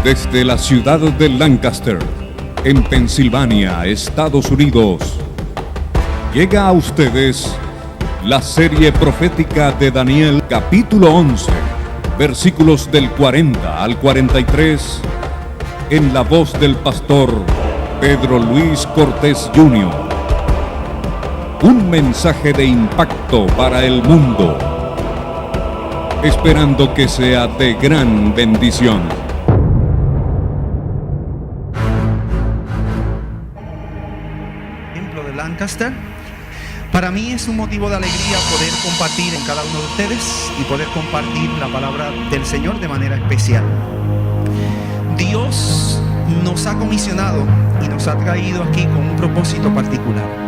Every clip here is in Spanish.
Desde la ciudad de Lancaster, en Pensilvania, Estados Unidos, llega a ustedes la serie profética de Daniel, capítulo 11, versículos del 40 al 43, en la voz del pastor Pedro Luis Cortés Jr. Un mensaje de impacto para el mundo, esperando que sea de gran bendición. Lancaster. Para mí es un motivo de alegría poder compartir en cada uno de ustedes y poder compartir la palabra del Señor de manera especial. Dios nos ha comisionado y nos ha traído aquí con un propósito particular.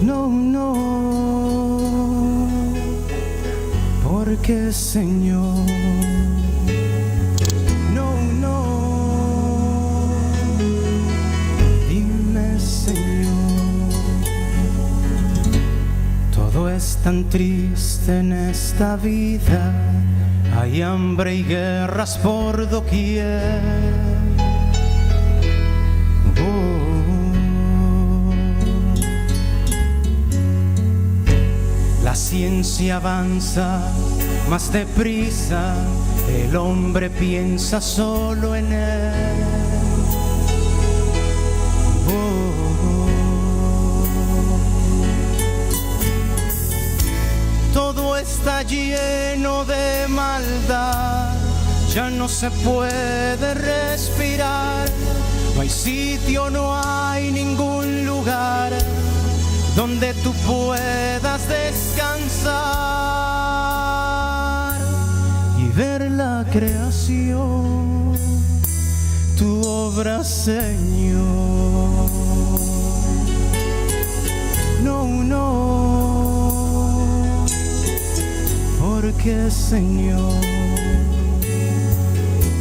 No, porque Señor, no, dime Señor, todo es tan triste en esta vida, hay hambre y guerras por doquier. La ciencia avanza más deprisa, el hombre piensa solo en él. Todo está lleno de maldad, ya no se puede respirar, no hay sitio, no hay ningún lugar donde tú puedas descansar y ver la creación, tu obra, Señor. No, porque Señor,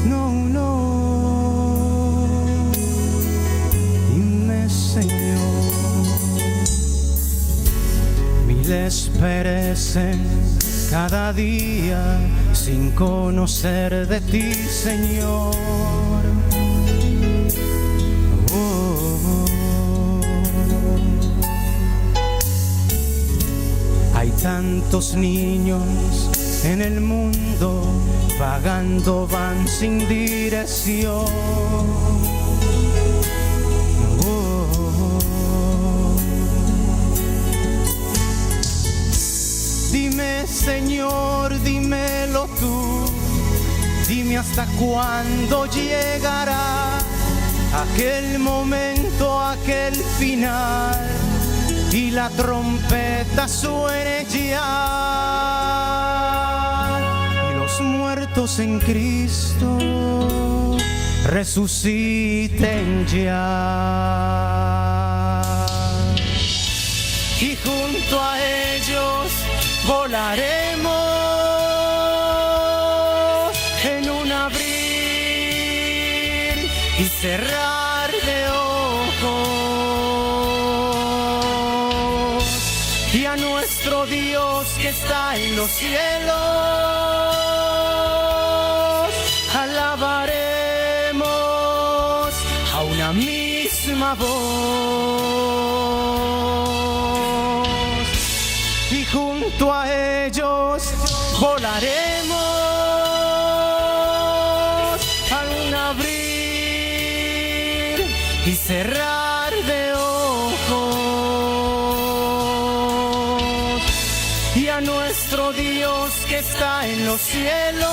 no, dime Señor. Miles perecen cada día sin conocer de ti, Señor. Hay tantos niños en el mundo, vagando van sin dirección. Dime, Señor, dímelo tú, dime hasta cuándo llegará aquel momento, aquel final, y la trompeta suene ya, y los muertos en Cristo resuciten ya, y junto a ellos volaré nuestro Dios que está en los cielos, alabaremos a una misma voz, y junto a ellos volaremos al abrir y cerrar de ojos, y a nuestro Dios que está en los cielos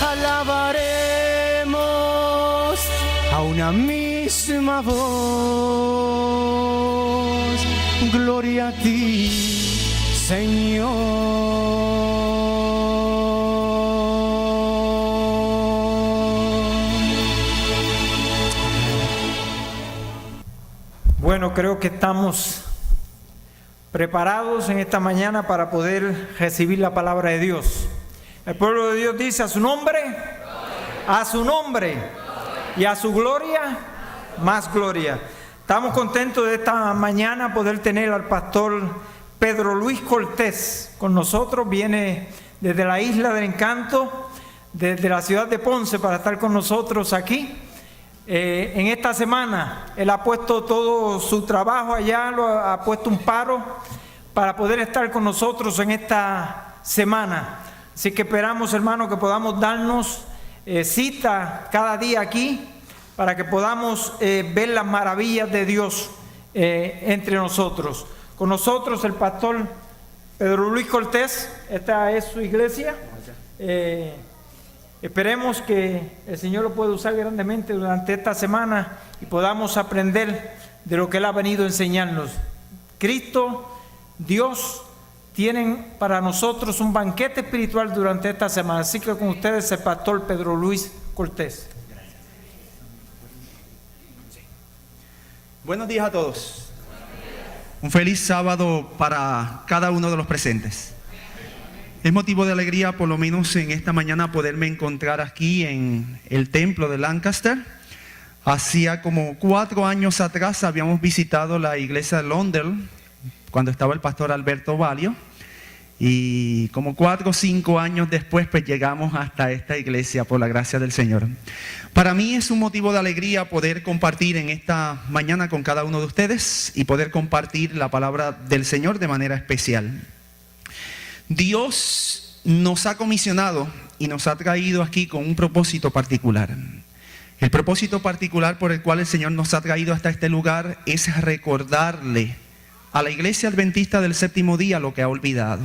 alabaremos a una misma voz. Gloria a ti, Señor. Bueno, creo que estamos preparados en esta mañana para poder recibir la palabra de Dios. El pueblo de Dios dice: a su nombre, a su nombre y a su gloria, más gloria. Estamos contentos de esta mañana poder tener al pastor Pedro Luis Cortés con nosotros. Viene desde la Isla del Encanto, desde la ciudad de Ponce, para estar con nosotros aquí. En esta semana él ha puesto todo su trabajo allá, ha puesto un paro para poder estar con nosotros en esta semana. Así que esperamos, hermanos, que podamos darnos cita cada día aquí para que podamos ver las maravillas de Dios entre nosotros. Con nosotros el pastor Pedro Luis Cortés. Esta es su iglesia. Esperemos que el Señor lo pueda usar grandemente durante esta semana y podamos aprender de lo que Él ha venido a enseñarnos. Cristo, Dios, tienen para nosotros un banquete espiritual durante esta semana. Así que con ustedes el pastor Pedro Luis Cortés. Buenos días a todos. Un feliz sábado para cada uno de los presentes. Es motivo de alegría, por lo menos en esta mañana, poderme encontrar aquí en el templo de Lancaster. Hacía como 4 años atrás habíamos visitado la iglesia de Londres, cuando estaba el pastor Alberto Valio. Y como 4 o 5 años después, pues llegamos hasta esta iglesia por la gracia del Señor. Para mí es un motivo de alegría poder compartir en esta mañana con cada uno de ustedes y poder compartir la palabra del Señor de manera especial. Dios nos ha comisionado y nos ha traído aquí con un propósito particular. El propósito particular por el cual el Señor nos ha traído hasta este lugar es recordarle a la iglesia adventista del séptimo día lo que ha olvidado.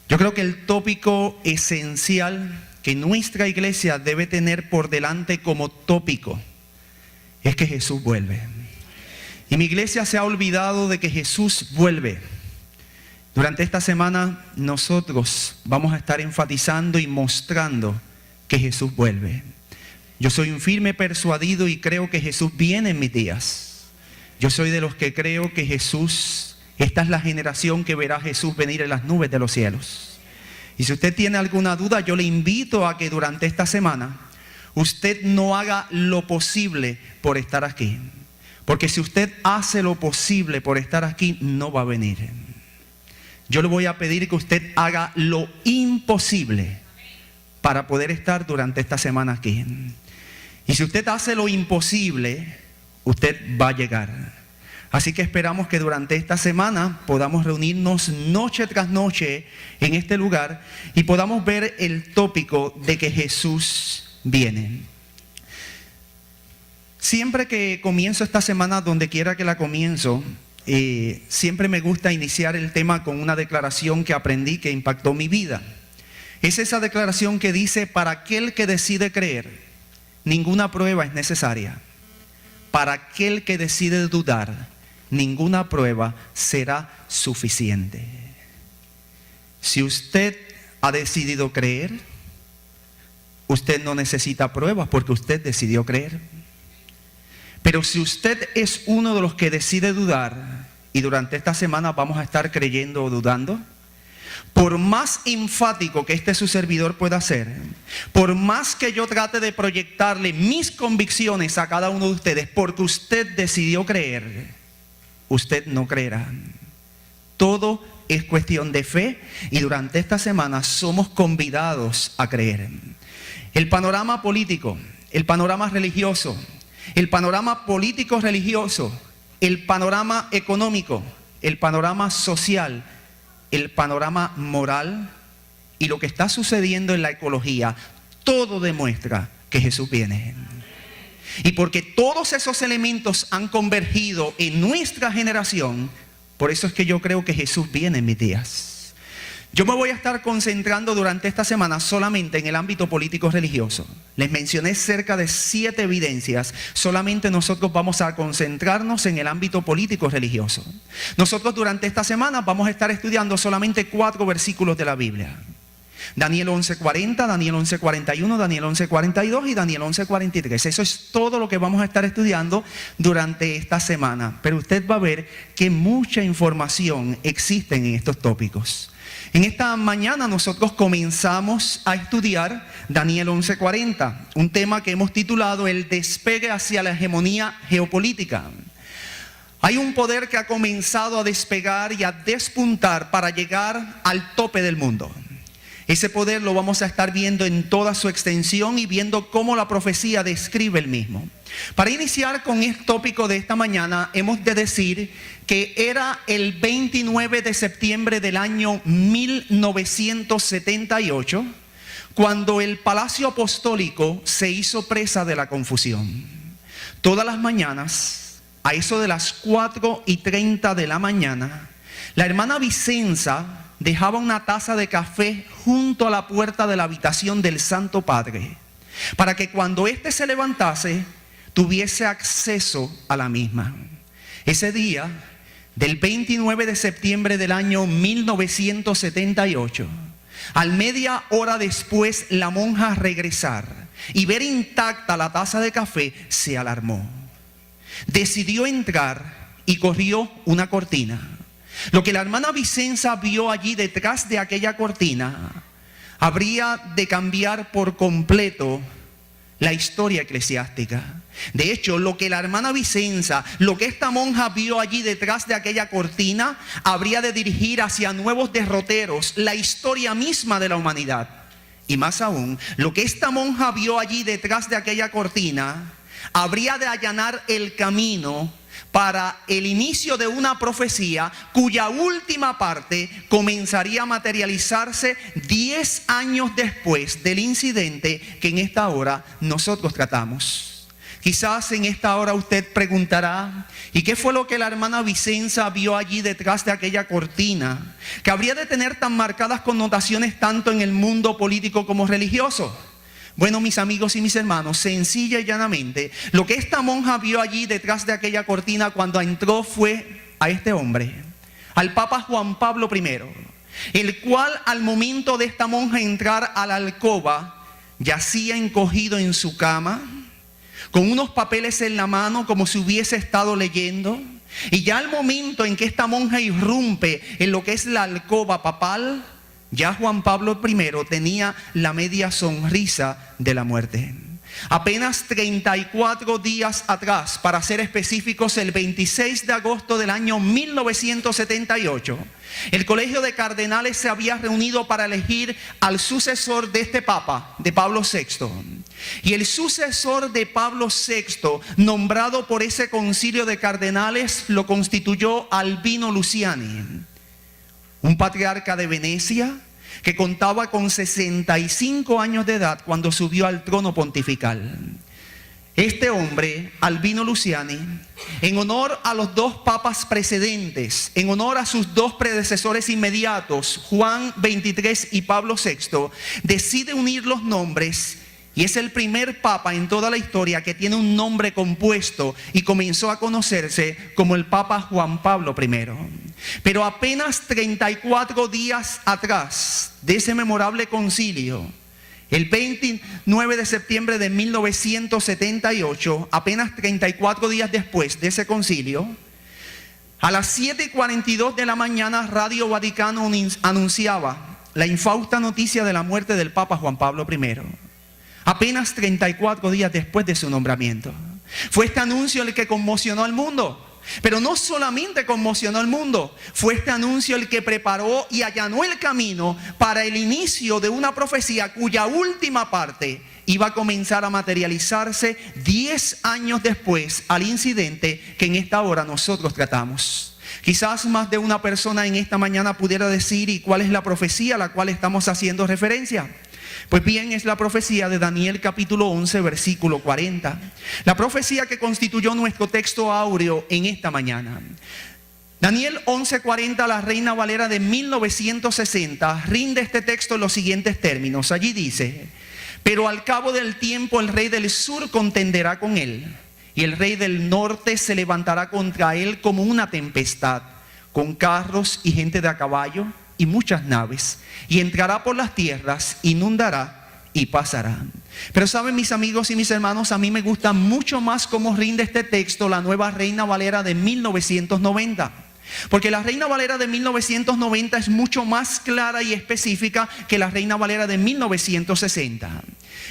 Yo creo que el tópico esencial que nuestra iglesia debe tener por delante como tópico es que Jesús vuelve. Y mi iglesia se ha olvidado de que Jesús vuelve. Durante esta semana nosotros vamos a estar enfatizando y mostrando que Jesús vuelve. Yo soy un firme persuadido y creo que Jesús viene en mis días. Yo soy de los que creo que Jesús, esta es la generación que verá a Jesús venir en las nubes de los cielos. Y si usted tiene alguna duda, yo le invito a que durante esta semana usted no haga lo posible por estar aquí. Porque si usted hace lo posible por estar aquí, no va a venir. Yo le voy a pedir que usted haga lo imposible para poder estar durante esta semana aquí. Y si usted hace lo imposible, usted va a llegar. Así que esperamos que durante esta semana podamos reunirnos noche tras noche en este lugar y podamos ver el tópico de que Jesús viene. Siempre que comienzo esta semana, donde quiera que la comienzo, siempre me gusta iniciar el tema con una declaración que aprendí que impactó mi vida. Es esa declaración que dice: para aquel que decide creer, ninguna prueba es necesaria. Para aquel que decide dudar, ninguna prueba será suficiente. Si usted ha decidido creer, usted no necesita pruebas porque usted decidió creer. Pero si usted es uno de los que decide dudar, y durante esta semana vamos a estar creyendo o dudando, por más enfático que su servidor pueda ser, por más que yo trate de proyectarle mis convicciones a cada uno de ustedes, porque usted decidió creer, usted no creerá. Todo es cuestión de fe y durante esta semana somos convidados a creer. El panorama político, el panorama religioso, el panorama político-religioso, el panorama económico, el panorama social, el panorama moral y lo que está sucediendo en la ecología, todo demuestra que Jesús viene. Y porque todos esos elementos han convergido en nuestra generación, por eso es que yo creo que Jesús viene en mis días. Yo me voy a estar concentrando durante esta semana solamente en el ámbito político-religioso. Les mencioné cerca de 7 evidencias. Solamente nosotros vamos a concentrarnos en el ámbito político-religioso. Nosotros durante esta semana vamos a estar estudiando solamente 4 versículos de la Biblia. Daniel 11:40, Daniel 11:41, Daniel 11:42 y Daniel 11:43. Eso es todo lo que vamos a estar estudiando durante esta semana. Pero usted va a ver que mucha información existe en estos tópicos. En esta mañana nosotros comenzamos a estudiar Daniel 11:40, un tema que hemos titulado El despegue hacia la hegemonía geopolítica. Hay un poder que ha comenzado a despegar y a despuntar para llegar al tope del mundo. Ese poder lo vamos a estar viendo en toda su extensión y viendo cómo la profecía describe el mismo. Para iniciar con el tópico de esta mañana, hemos de decir que era el 29 de septiembre del año 1978, cuando el Palacio Apostólico se hizo presa de la confusión. Todas las mañanas, a eso de las 4:30 de la mañana, la hermana Vicenza dejaba una taza de café junto a la puerta de la habitación del Santo Padre, para que cuando éste se levantase, tuviese acceso a la misma. Ese día, del 29 de septiembre del año 1978, al media hora después la monja regresar y ver intacta la taza de café, se alarmó. Decidió entrar y corrió una cortina. Lo que la hermana Vicenza vio allí detrás de aquella cortina habría de cambiar por completo la historia eclesiástica. De hecho, lo que la hermana Vicenza, lo que esta monja vio allí detrás de aquella cortina, habría de dirigir hacia nuevos derroteros la historia misma de la humanidad. Y más aún, lo que esta monja vio allí detrás de aquella cortina habría de allanar el camino para el inicio de una profecía cuya última parte comenzaría a materializarse 10 años después del incidente que en esta hora nosotros tratamos. Quizás en esta hora usted preguntará, ¿y qué fue lo que la hermana Vicenza vio allí detrás de aquella cortina que habría de tener tan marcadas connotaciones tanto en el mundo político como religioso? Bueno, mis amigos y mis hermanos, sencilla y llanamente, lo que esta monja vio allí detrás de aquella cortina cuando entró fue a este hombre, al Papa Juan Pablo I, el cual al momento de esta monja entrar a la alcoba, yacía encogido en su cama, con unos papeles en la mano como si hubiese estado leyendo. Y ya al momento en que esta monja irrumpe en lo que es la alcoba papal, ya Juan Pablo I tenía la media sonrisa de la muerte. Apenas 34 días atrás, para ser específicos, el 26 de agosto del año 1978, el Colegio de Cardenales se había reunido para elegir al sucesor de este Papa, de Pablo VI. Y el sucesor de Pablo VI, nombrado por ese concilio de cardenales, lo constituyó Albino Luciani, un patriarca de Venecia que contaba con 65 años de edad cuando subió al trono pontifical. Este hombre, Albino Luciani, en honor a los 2 papas precedentes, en honor a sus 2 predecesores inmediatos, Juan XXIII y Pablo VI, decide unir los nombres. Y es el primer papa en toda la historia que tiene un nombre compuesto y comenzó a conocerse como el Papa Juan Pablo I. Pero apenas 34 días atrás de ese memorable concilio, el 29 de septiembre de 1978, apenas 34 días después de ese concilio, a las 7:42 de la mañana, Radio Vaticano anunciaba la infausta noticia de la muerte del Papa Juan Pablo I. Apenas 34 días después de su nombramiento. Fue este anuncio el que conmocionó al mundo. Pero no solamente conmocionó al mundo, fue este anuncio el que preparó y allanó el camino para el inicio de una profecía cuya última parte iba a comenzar a materializarse 10 años después al incidente que en esta hora nosotros tratamos. Quizás más de una persona en esta mañana pudiera decir: ¿y cuál es la profecía a la cual estamos haciendo referencia? Pues bien, es la profecía de Daniel capítulo 11, versículo 40. La profecía que constituyó nuestro texto áureo en esta mañana. Daniel 11:40, la Reina Valera de 1960, rinde este texto en los siguientes términos. Allí dice: pero al cabo del tiempo el rey del sur contenderá con él, y el rey del norte se levantará contra él como una tempestad, con carros y gente de a caballo y muchas naves, y entrará por las tierras, inundará y pasará. Pero saben, mis amigos y mis hermanos, a mí me gusta mucho más cómo rinde este texto la Nueva Reina Valera de 1990. Porque la Reina Valera de 1990 es mucho más clara y específica que la Reina Valera de 1960.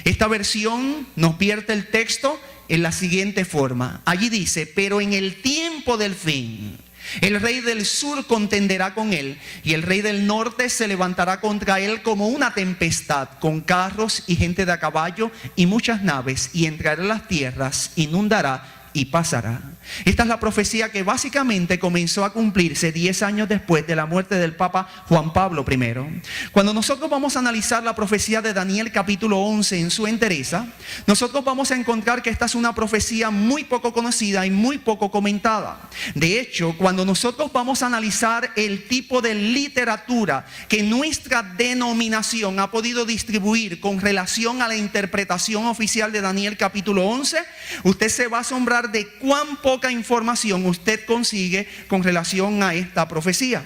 Esta versión nos vierte el texto en la siguiente forma. Allí dice: pero en el tiempo del fin, el rey del sur contenderá con él, y el rey del norte se levantará contra él como una tempestad, con carros y gente de a caballo y muchas naves, y entrará en las tierras, inundará y pasará. Esta es la profecía que básicamente comenzó a cumplirse 10 años después de la muerte del Papa Juan Pablo I. Cuando nosotros vamos a analizar la profecía de Daniel capítulo 11 en su entereza, nosotros vamos a encontrar que esta es una profecía muy poco conocida y muy poco comentada. De hecho, cuando nosotros vamos a analizar el tipo de literatura que nuestra denominación ha podido distribuir con relación a la interpretación oficial de Daniel capítulo 11, usted se va a asombrar de cuán poca información usted consigue con relación a esta profecía.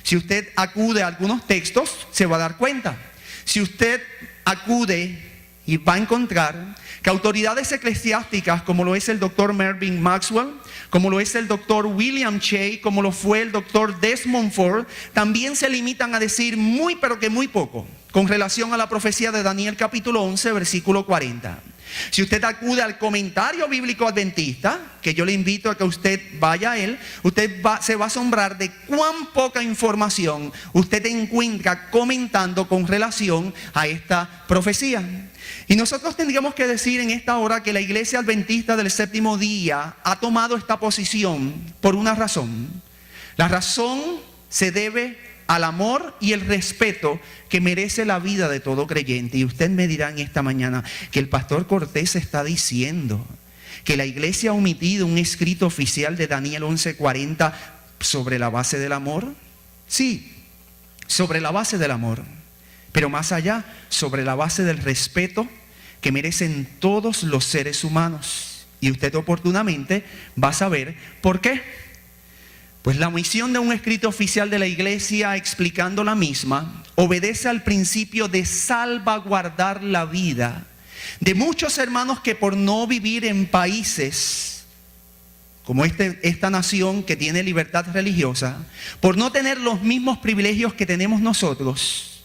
Si usted acude a algunos textos, se va a dar cuenta. Si usted acude y va a encontrar que autoridades eclesiásticas, como lo es el doctor Mervyn Maxwell, como lo es el doctor William Shea, como lo fue el doctor Desmond Ford, también se limitan a decir muy pero que muy poco con relación a la profecía de Daniel capítulo 11, versículo 40. Si usted acude al comentario bíblico adventista, que yo le invito a que usted vaya a él, se va a asombrar de cuán poca información usted encuentra comentando con relación a esta profecía. Y nosotros tendríamos que decir en esta hora que la iglesia adventista del séptimo día ha tomado esta posición por una razón. La razón se debe al amor y el respeto que merece la vida de todo creyente. Y usted me dirá en esta mañana que el pastor Cortés está diciendo que la iglesia ha omitido un escrito oficial de Daniel 11:40 sobre la base del amor. Sí, sobre la base del amor, pero más allá, sobre la base del respeto que merecen todos los seres humanos. Y usted oportunamente va a saber por qué. Pues la omisión de un escrito oficial de la iglesia explicando la misma obedece al principio de salvaguardar la vida de muchos hermanos que, por no vivir en países como esta nación que tiene libertad religiosa, por no tener los mismos privilegios que tenemos nosotros,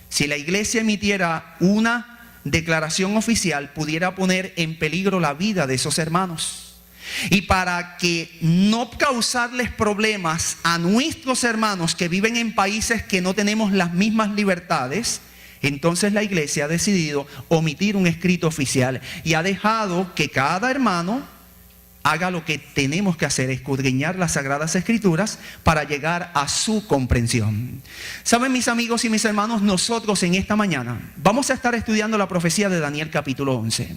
si la iglesia emitiera una declaración oficial, pudiera poner en peligro la vida de esos hermanos. Y para que no causarles problemas a nuestros hermanos que viven en países que no tenemos las mismas libertades, entonces la iglesia ha decidido omitir un escrito oficial y ha dejado que cada hermano haga lo que tenemos que hacer, escudriñar las Sagradas Escrituras para llegar a su comprensión. Saben, mis amigos y mis hermanos, nosotros en esta mañana vamos a estar estudiando la profecía de Daniel capítulo 11.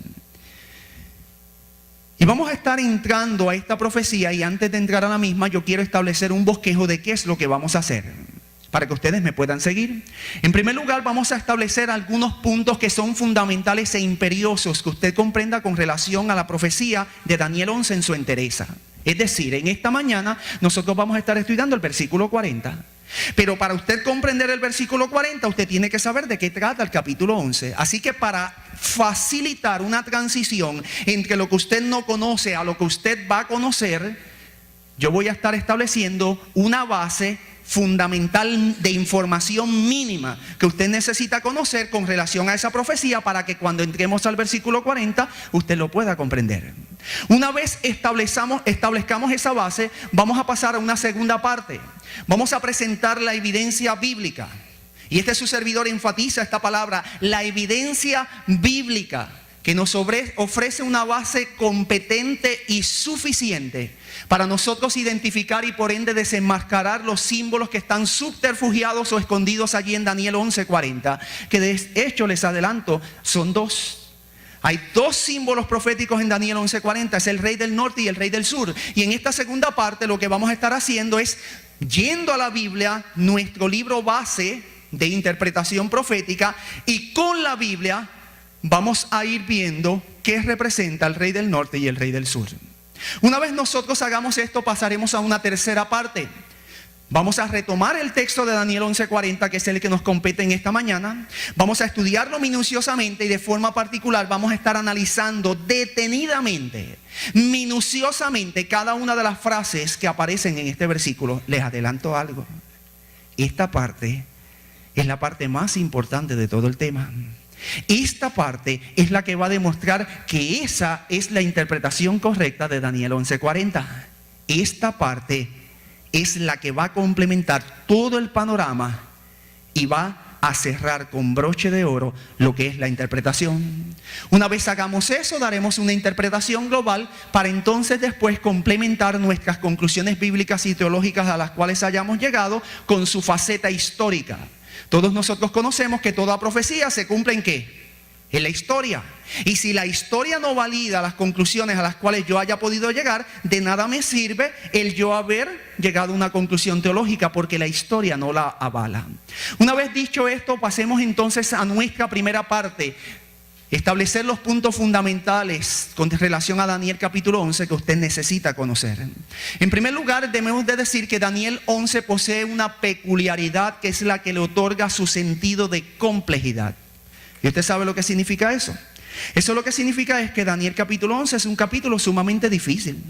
Y vamos a estar entrando a esta profecía, y antes de entrar a la misma yo quiero establecer un bosquejo de qué es lo que vamos a hacer, para que ustedes me puedan seguir. En primer lugar, vamos a establecer algunos puntos que son fundamentales e imperiosos que usted comprenda con relación a la profecía de Daniel 11 en su entereza. Es decir, en esta mañana nosotros vamos a estar estudiando el versículo 40. Pero para usted comprender el versículo 40, usted tiene que saber de qué trata el capítulo 11. Así que para facilitar una transición entre lo que usted no conoce a lo que usted va a conocer, yo voy a estar estableciendo una base fundamental de información mínima que usted necesita conocer con relación a esa profecía para que cuando entremos al versículo 40 usted lo pueda comprender. Una vez establezcamos esa base, vamos a pasar a una segunda parte. Vamos a presentar la evidencia bíblica. Y su servidor enfatiza esta palabra, la evidencia bíblica, que nos ofrece una base competente y suficiente para nosotros identificar y por ende desenmascarar los símbolos que están subterfugiados o escondidos allí en Daniel 11:40, que de hecho les adelanto, son dos. Hay dos símbolos proféticos en Daniel 11:40, es el rey del norte y el rey del sur. Y en esta segunda parte lo que vamos a estar haciendo es yendo a la Biblia, nuestro libro base de interpretación profética, y con la Biblia vamos a ir viendo qué representa el rey del norte y el rey del sur. Una vez nosotros hagamos esto, pasaremos a una tercera parte. Vamos a retomar el texto de Daniel 11:40, que es el que nos compete en esta mañana. Vamos a estudiarlo minuciosamente y de forma particular vamos a estar analizando detenidamente, minuciosamente cada una de las frases que aparecen en este versículo. Les adelanto algo. Esta parte es la parte más importante de todo el tema. Esta parte es la que va a demostrar que esa es la interpretación correcta de Daniel 11:40. Esta parte es la que va a complementar todo el panorama y va a cerrar con broche de oro lo que es la interpretación. Una vez hagamos eso, daremos una interpretación global para entonces después complementar nuestras conclusiones bíblicas y teológicas a las cuales hayamos llegado con su faceta histórica. Todos nosotros conocemos que toda profecía se cumple ¿en qué? En la historia. Y si la historia no valida las conclusiones a las cuales yo haya podido llegar, de nada me sirve el yo haber llegado a una conclusión teológica, porque la historia no la avala. Una vez dicho esto, pasemos entonces a nuestra primera parte. Establecer los puntos fundamentales con relación a Daniel capítulo 11 que usted necesita conocer. En primer lugar, debemos de decir que Daniel 11 posee una peculiaridad que es la que le otorga su sentido de complejidad. ¿Y usted sabe lo que significa eso? Eso lo que significa es que Daniel capítulo 11 es un capítulo sumamente difícil.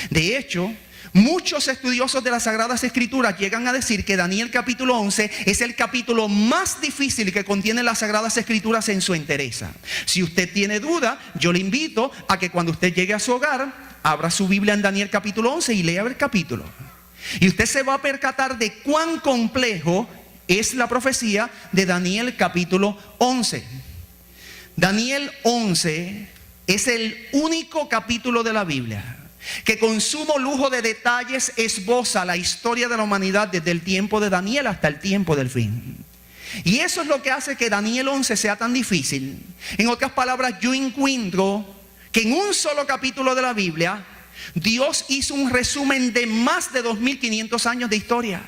De hecho, muchos estudiosos de las Sagradas Escrituras llegan a decir que Daniel capítulo 11 es el capítulo más difícil que contiene las Sagradas Escrituras en su entereza. Si usted tiene duda, yo le invito a que cuando usted llegue a su hogar, abra su Biblia en Daniel capítulo 11 y lea el capítulo. Y usted se va a percatar de cuán complejo es la profecía de Daniel capítulo 11. Daniel 11 es el único capítulo de la Biblia que con sumo lujo de detalles esboza la historia de la humanidad desde el tiempo de Daniel hasta el tiempo del fin. Y eso es lo que hace que Daniel 11 sea tan difícil. En otras palabras, yo encuentro que en un solo capítulo de la Biblia Dios hizo un resumen de más de 2500 años de historia.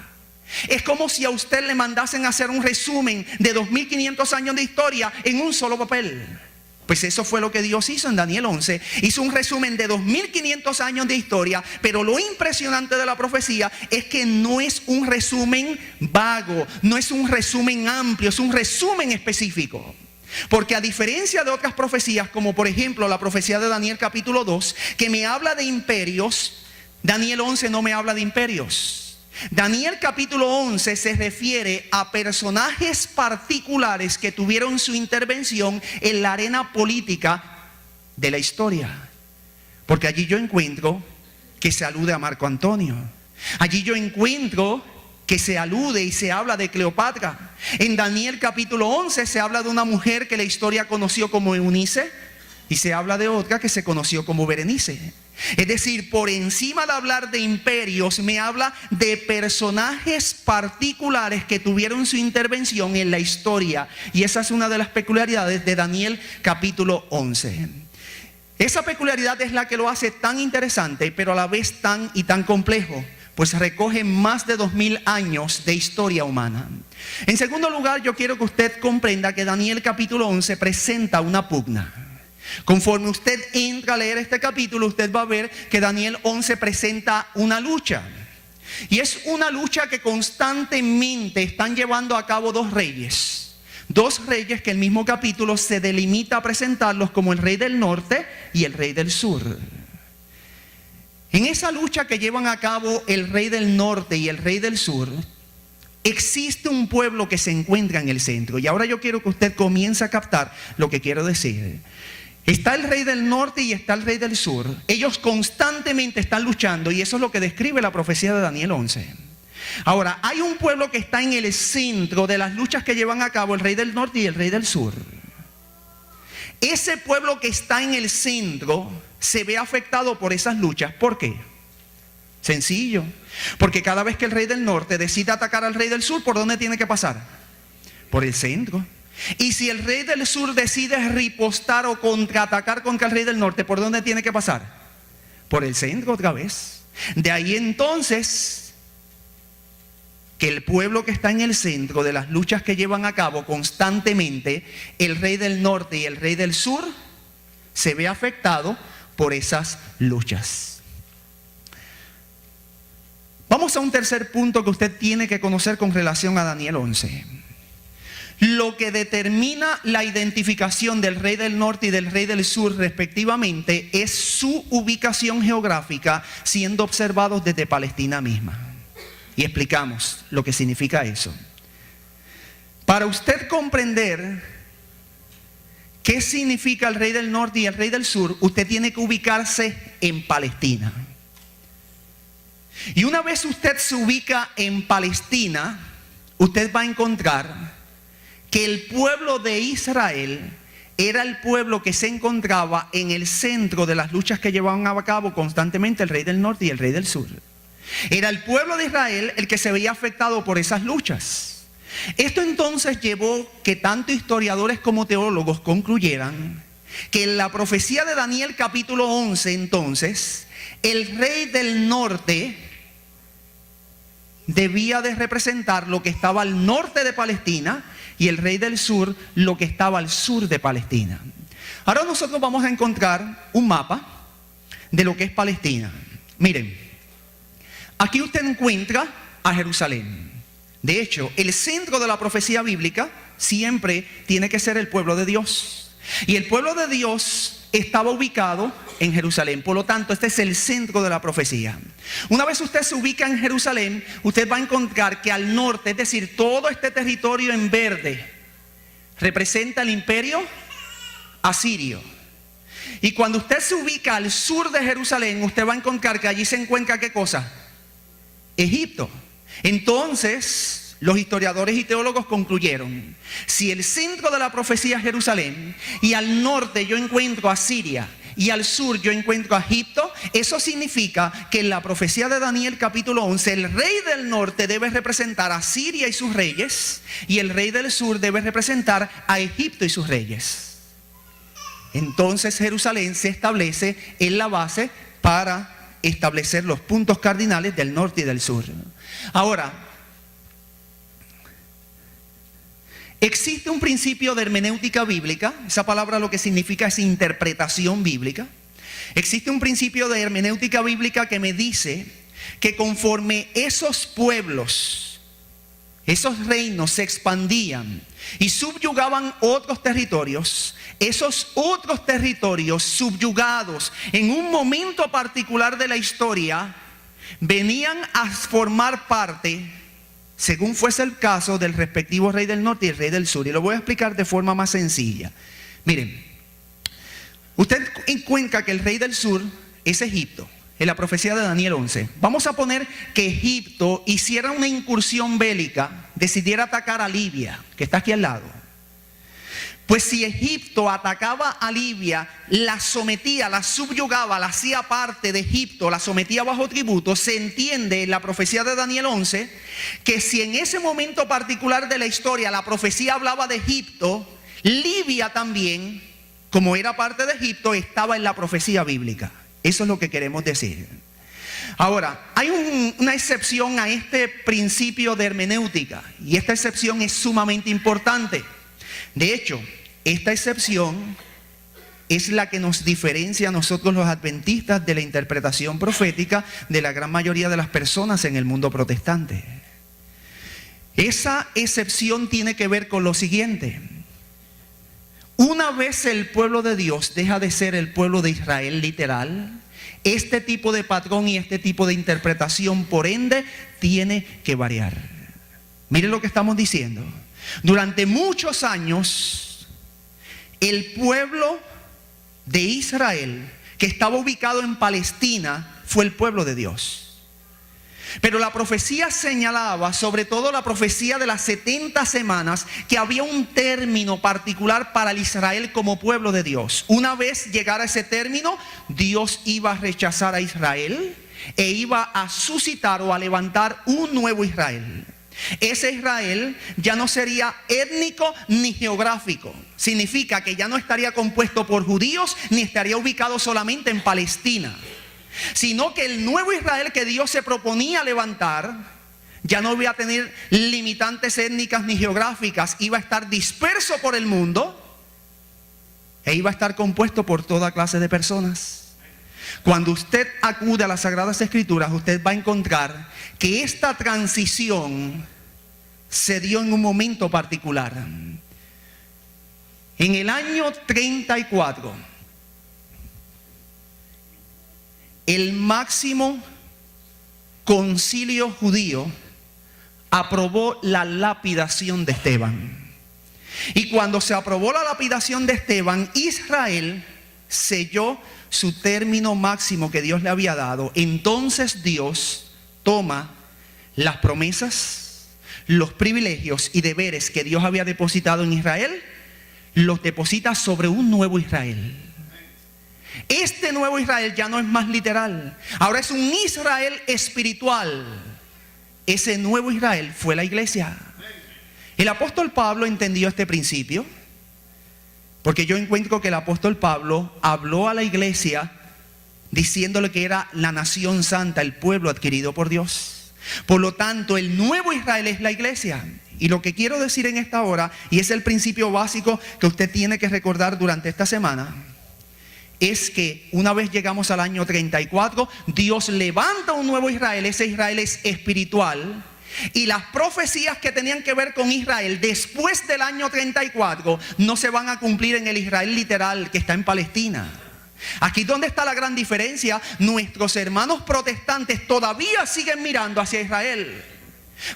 Es como si a usted le mandasen a hacer un resumen de 2500 años de historia en un solo papel. Pues eso fue lo que Dios hizo en Daniel 11. Hizo un resumen de 2500 años de historia. Pero lo impresionante de la profecía es que no es un resumen vago, no es un resumen amplio, es un resumen específico. Porque a diferencia de otras profecías, como por ejemplo la profecía de Daniel capítulo 2, que me habla de imperios, Daniel 11 no me habla de imperios. Daniel capítulo 11 se refiere a personajes particulares que tuvieron su intervención en la arena política de la historia. Porque allí yo encuentro que se alude a Marco Antonio. Allí yo encuentro que se alude y se habla de Cleopatra. En Daniel capítulo 11 se habla de una mujer que la historia conoció como Eunice y se habla de otra que se conoció como Berenice. Es decir, por encima de hablar de imperios, me habla de personajes particulares que tuvieron su intervención en la historia. Y esa es una de las peculiaridades de Daniel capítulo 11. Esa peculiaridad es la que lo hace tan interesante, pero a la vez tan complejo, pues recoge más de 2000 años de historia humana. En segundo lugar, yo quiero que usted comprenda que Daniel capítulo 11 presenta una pugna. Conforme usted entra a leer este capítulo, usted va a ver que Daniel 11 presenta una lucha. Y es una lucha que constantemente están llevando a cabo dos reyes. Dos reyes que el mismo capítulo se delimita a presentarlos como el rey del norte y el rey del sur. En esa lucha que llevan a cabo el rey del norte y el rey del sur, existe un pueblo que se encuentra en el centro. Y ahora yo quiero que usted comience a captar lo que quiero decir. Está el rey del norte y está el rey del sur. Ellos constantemente están luchando y eso es lo que describe la profecía de Daniel 11. Ahora, hay un pueblo que está en el centro de las luchas que llevan a cabo el rey del norte y el rey del sur. Ese pueblo que está en el centro se ve afectado por esas luchas. ¿Por qué? Sencillo. Porque cada vez que el rey del norte decide atacar al rey del sur, ¿por dónde tiene que pasar? Por el centro. Y si el rey del sur decide ripostar o contraatacar contra el rey del norte, ¿por dónde tiene que pasar? Por el centro otra vez. De ahí entonces que el pueblo que está en el centro de las luchas que llevan a cabo constantemente, el rey del norte y el rey del sur, se ve afectado por esas luchas. Vamos a un tercer punto que usted tiene que conocer con relación a Daniel 11. Lo que determina la identificación del rey del norte y del rey del sur respectivamente es su ubicación geográfica siendo observados desde Palestina misma. Y explicamos lo que significa eso. Para usted comprender qué significa el rey del norte y el rey del sur, usted tiene que ubicarse en Palestina. Y una vez usted se ubica en Palestina, usted va a encontrar que el pueblo de Israel era el pueblo que se encontraba en el centro de las luchas que llevaban a cabo constantemente el rey del norte y el rey del sur. Era el pueblo de Israel el que se veía afectado por esas luchas. Esto entonces llevó que tanto historiadores como teólogos concluyeran que en la profecía de Daniel capítulo 11 entonces, el rey del norte debía de representar lo que estaba al norte de Palestina y el rey del sur lo que estaba al sur de Palestina. Ahora nosotros vamos a encontrar un mapa de lo que es Palestina. Miren, aquí usted encuentra a Jerusalén. De hecho, el centro de la profecía bíblica siempre tiene que ser el pueblo de Dios. Y el pueblo de Dios estaba ubicado en Jerusalén. Por lo tanto, este es el centro de la profecía. Una vez usted se ubica en Jerusalén, usted va a encontrar que al norte, es decir, todo este territorio en verde, representa el imperio asirio. Y cuando usted se ubica al sur de Jerusalén, usted va a encontrar que allí se encuentra ¿qué cosa? Egipto. Entonces, los historiadores y teólogos concluyeron, si el centro de la profecía es Jerusalén y al norte yo encuentro a Siria y al sur yo encuentro a Egipto, eso significa que en la profecía de Daniel capítulo 11 el rey del norte debe representar a Siria y sus reyes y el rey del sur debe representar a Egipto y sus reyes. Entonces Jerusalén se establece en la base para establecer los puntos cardinales del norte y del sur. Ahora, existe un principio de hermenéutica bíblica. Esa palabra lo que significa es interpretación bíblica. Existe un principio de hermenéutica bíblica que me dice que conforme esos pueblos, esos reinos se expandían y subyugaban otros territorios, esos otros territorios subyugados en un momento particular de la historia venían a formar parte, según fuese el caso, del respectivo rey del norte y el rey del sur. Y lo voy a explicar de forma más sencilla. Miren, usted encuentra que el rey del sur es Egipto, en la profecía de Daniel 11. Vamos a poner que Egipto hiciera una incursión bélica, decidiera atacar a Libia, que está aquí al lado. Pues si Egipto atacaba a Libia, la sometía, la subyugaba, la hacía parte de Egipto, la sometía bajo tributo, se entiende en la profecía de Daniel 11 que si en ese momento particular de la historia la profecía hablaba de Egipto, Libia también, como era parte de Egipto, estaba en la profecía bíblica. Eso es lo que queremos decir. Ahora, hay una excepción a este principio de hermenéutica y esta excepción es sumamente importante. De hecho, esta excepción es la que nos diferencia a nosotros los adventistas de la interpretación profética de la gran mayoría de las personas en el mundo protestante. Esa excepción tiene que ver con lo siguiente. Una vez el pueblo de Dios deja de ser el pueblo de Israel literal, este tipo de patrón y este tipo de interpretación, por ende, tiene que variar. Miren lo que estamos diciendo. Durante muchos años, el pueblo de Israel, que estaba ubicado en Palestina, fue el pueblo de Dios. Pero la profecía señalaba, sobre todo la profecía de las 70 semanas, que había un término particular para el Israel como pueblo de Dios. Una vez llegara ese término, Dios iba a rechazar a Israel e iba a suscitar o a levantar un nuevo Israel. Ese Israel ya no sería étnico ni geográfico. Significa que ya no estaría compuesto por judíos ni estaría ubicado solamente en Palestina, sino que el nuevo Israel que Dios se proponía levantar ya no iba a tener limitantes étnicas ni geográficas. Iba a estar disperso por el mundo e iba a estar compuesto por toda clase de personas. Cuando usted acude a las Sagradas Escrituras, usted va a encontrar que esta transición se dio en un momento particular. En el año 34, el máximo concilio judío aprobó la lapidación de Esteban. Y cuando se aprobó la lapidación de Esteban, Israel selló su término máximo que Dios le había dado. Entonces Dios toma las promesas, los privilegios y deberes que Dios había depositado en Israel, los deposita sobre un nuevo Israel. Este nuevo Israel ya no es más literal, ahora es un Israel espiritual. Ese nuevo Israel fue la iglesia. El apóstol Pablo entendió este principio, porque yo encuentro que el apóstol Pablo habló a la iglesia diciéndole que era la nación santa, el pueblo adquirido por Dios. Por lo tanto, el nuevo Israel es la iglesia. Y lo que quiero decir en esta hora, y es el principio básico que usted tiene que recordar durante esta semana, es que una vez llegamos al año 34, Dios levanta un nuevo Israel. Ese Israel es espiritual. Y las profecías que tenían que ver con Israel después del año 34 no se van a cumplir en el Israel literal que está en Palestina. Aquí donde está la gran diferencia. Nuestros hermanos protestantes todavía siguen mirando hacia Israel,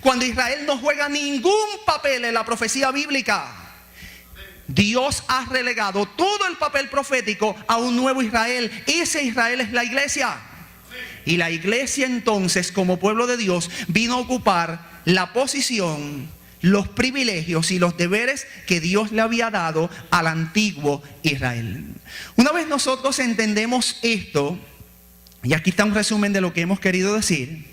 cuando Israel no juega ningún papel en la profecía bíblica. Dios ha relegado todo el papel profético a un nuevo Israel. Ese Israel es la iglesia. Y la iglesia entonces, como pueblo de Dios, vino a ocupar la posición, los privilegios y los deberes que Dios le había dado al antiguo Israel. Una vez nosotros entendemos esto, y aquí está un resumen de lo que hemos querido decir,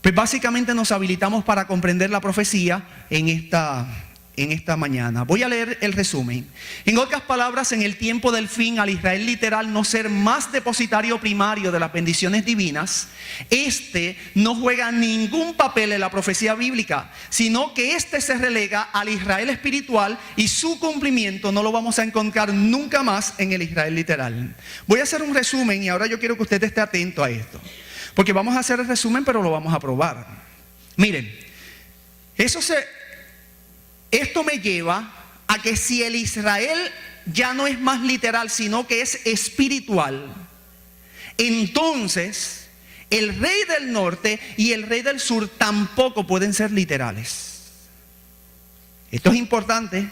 pues básicamente nos habilitamos para comprender la profecía en esta mañana. Voy a leer el resumen. En otras palabras, en el tiempo del fin, al Israel literal no ser más depositario primario de las bendiciones divinas, este no juega ningún papel en la profecía bíblica, sino que este se relega al Israel espiritual, y su cumplimiento no lo vamos a encontrar nunca más en el Israel literal. Voy a hacer un resumen y ahora yo quiero que usted esté atento a esto, porque vamos a hacer el resumen, pero lo vamos a probar. Miren, esto me lleva a que si el Israel ya no es más literal, sino que es espiritual, entonces el rey del norte y el rey del sur tampoco pueden ser literales. Esto es importante.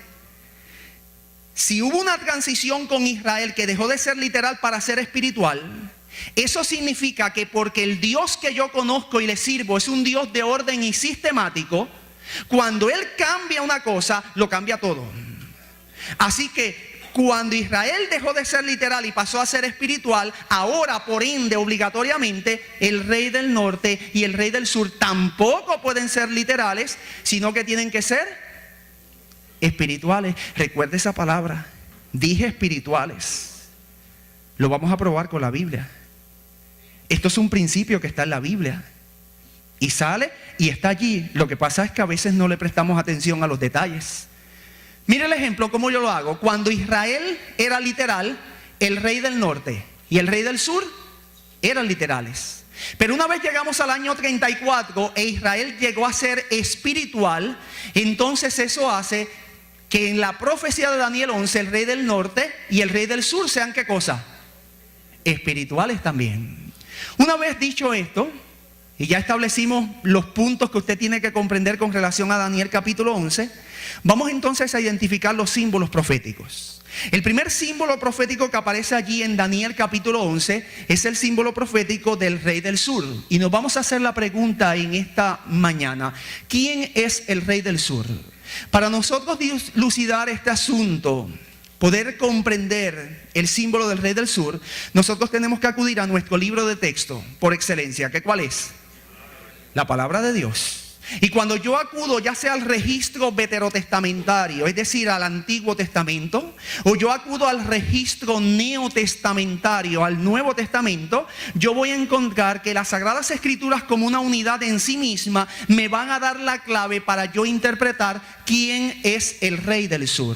Si hubo una transición con Israel que dejó de ser literal para ser espiritual, eso significa que porque el Dios que yo conozco y le sirvo es un Dios de orden y sistemático, cuando Él cambia una cosa, lo cambia todo. Así que cuando Israel dejó de ser literal y pasó a ser espiritual, ahora por ende obligatoriamente el rey del norte y el rey del sur tampoco pueden ser literales, sino que tienen que ser espirituales. Recuerde esa palabra, dije espirituales. Lo vamos a probar con la Biblia. Esto es un principio que está en la Biblia y sale y está allí. Lo que pasa es que a veces no le prestamos atención a los detalles. Mire el ejemplo, cómo yo lo hago. Cuando Israel era literal, el rey del norte y el rey del sur eran literales. Pero una vez llegamos al año 34 e Israel llegó a ser espiritual, entonces eso hace que en la profecía de Daniel 11 el rey del norte y el rey del sur sean ¿qué cosa? Espirituales también. Una vez dicho esto, y ya establecimos los puntos que usted tiene que comprender con relación a Daniel capítulo 11, vamos entonces a identificar los símbolos proféticos. El primer símbolo profético que aparece allí en Daniel capítulo 11 es el símbolo profético del rey del sur. Y nos vamos a hacer la pregunta en esta mañana: ¿quién es el rey del sur? Para nosotros dilucidar este asunto, poder comprender el símbolo del rey del sur, nosotros tenemos que acudir a nuestro libro de texto por excelencia. ¿Qué cuál es? La palabra de Dios. Y cuando yo acudo ya sea al registro veterotestamentario, es decir, al Antiguo Testamento, o yo acudo al registro neotestamentario, al Nuevo Testamento, yo voy a encontrar que las Sagradas Escrituras, como una unidad en sí misma, me van a dar la clave para yo interpretar quién es el rey del sur.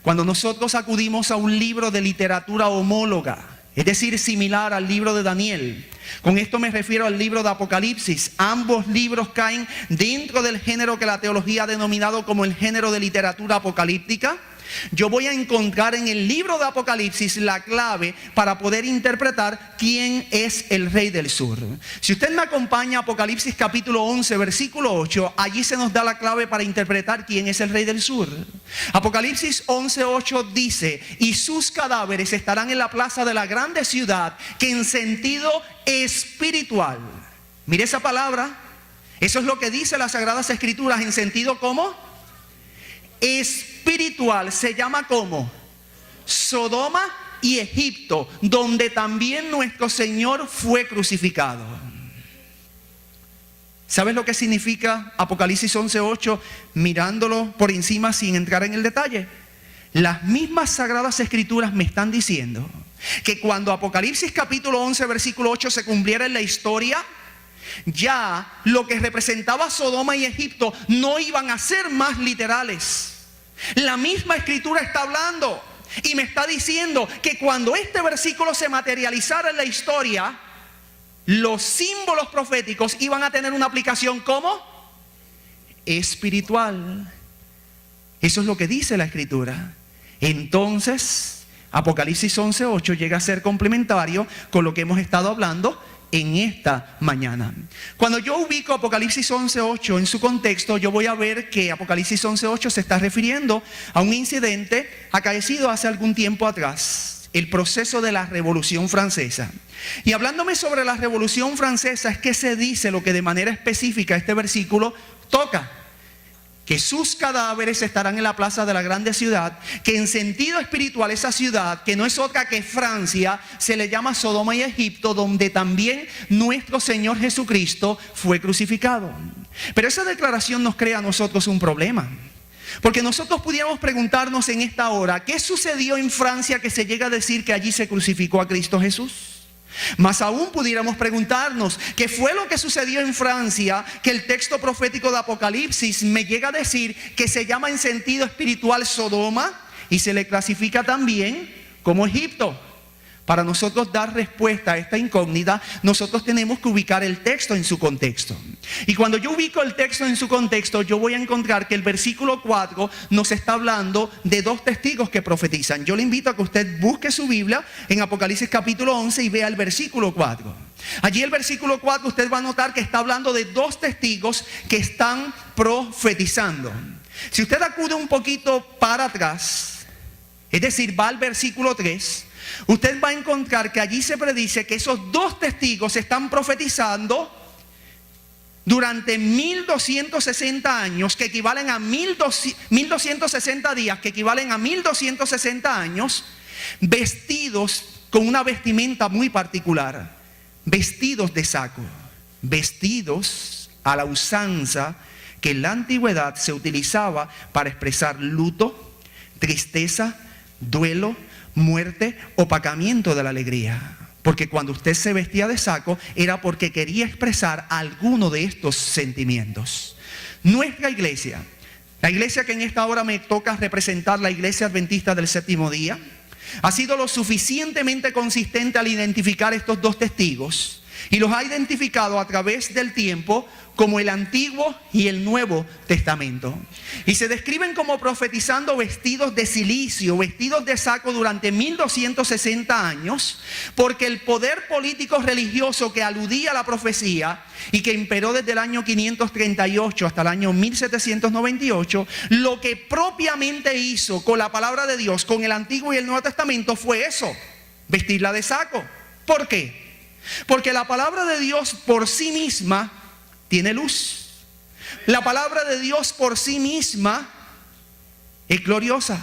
Cuando nosotros acudimos a un libro de literatura homóloga, es decir, similar al libro de Daniel, con esto me refiero al libro de Apocalipsis, ambos libros caen dentro del género que la teología ha denominado como el género de literatura apocalíptica. Yo voy a encontrar en el libro de Apocalipsis la clave para poder interpretar quién es el rey del sur. Si usted me acompaña a Apocalipsis capítulo 11 versículo 8, allí se nos da la clave para interpretar quién es el rey del sur. Apocalipsis 11:8 dice: y sus cadáveres estarán en la plaza de la grande ciudad, que en sentido espiritual, mire esa palabra, eso es lo que dice las Sagradas Escrituras, en sentido ¿cómo? Espiritual, se llama como Sodoma y Egipto, donde también nuestro Señor fue crucificado. ¿Sabes lo que significa Apocalipsis 11:8? Mirándolo por encima sin entrar en el detalle. Las mismas Sagradas Escrituras me están diciendo que cuando Apocalipsis capítulo 11 versículo 8 se cumpliera en la historia, ya lo que representaba Sodoma y Egipto no iban a ser más literales. La misma Escritura está hablando y me está diciendo que cuando este versículo se materializara en la historia, los símbolos proféticos iban a tener una aplicación ¿cómo? Espiritual. Eso es lo que dice la Escritura. Entonces, Apocalipsis 11:8 llega a ser complementario con lo que hemos estado hablando en esta mañana. Cuando yo ubico Apocalipsis 11:8 en su contexto, yo voy a ver que Apocalipsis 11:8 se está refiriendo a un incidente acaecido hace algún tiempo atrás, el proceso de la Revolución Francesa. Y hablándome sobre la Revolución Francesa, es que se dice lo que de manera específica este versículo toca: que sus cadáveres estarán en la plaza de la grande ciudad, que en sentido espiritual esa ciudad, que no es otra que Francia, se le llama Sodoma y Egipto, donde también nuestro Señor Jesucristo fue crucificado. Pero esa declaración nos crea a nosotros un problema, porque nosotros pudiéramos preguntarnos en esta hora: ¿qué sucedió en Francia que se llega a decir que allí se crucificó a Cristo Jesús? Más aún pudiéramos preguntarnos: ¿qué fue lo que sucedió en Francia que el texto profético de Apocalipsis me llega a decir que se llama en sentido espiritual Sodoma y se le clasifica también como Egipto? Para nosotros dar respuesta a esta incógnita, nosotros tenemos que ubicar el texto en su contexto. Y cuando yo ubico el texto en su contexto, yo voy a encontrar que el versículo 4 nos está hablando de dos testigos que profetizan. Yo le invito a que usted busque su Biblia en Apocalipsis capítulo 11 y vea el versículo 4. Allí el versículo 4 usted va a notar que está hablando de dos testigos que están profetizando. Si usted acude un poquito para atrás, es decir, va al versículo 3, usted va a encontrar que allí se predice que esos dos testigos están profetizando durante 1260 años, que equivalen a 1260 días, que equivalen a 1260 años, vestidos con una vestimenta muy particular, vestidos de saco, vestidos a la usanza que en la antigüedad se utilizaba para expresar luto, tristeza, duelo, muerte, opacamiento de la alegría. Porque cuando usted se vestía de saco era porque quería expresar alguno de estos sentimientos. Nuestra iglesia, la iglesia que en esta hora me toca representar, la iglesia adventista del séptimo día, ha sido lo suficientemente consistente al identificar estos dos testigos y los ha identificado a través del tiempo como el Antiguo y el Nuevo Testamento. Y se describen como profetizando vestidos de cilicio, vestidos de saco durante 1260 años, porque el poder político religioso que aludía a la profecía y que imperó desde el año 538 hasta el año 1798, lo que propiamente hizo con la palabra de Dios, con el Antiguo y el Nuevo Testamento, fue eso: vestirla de saco. ¿Por qué? Porque la palabra de Dios por sí misma tiene luz. La palabra de Dios por sí misma es gloriosa.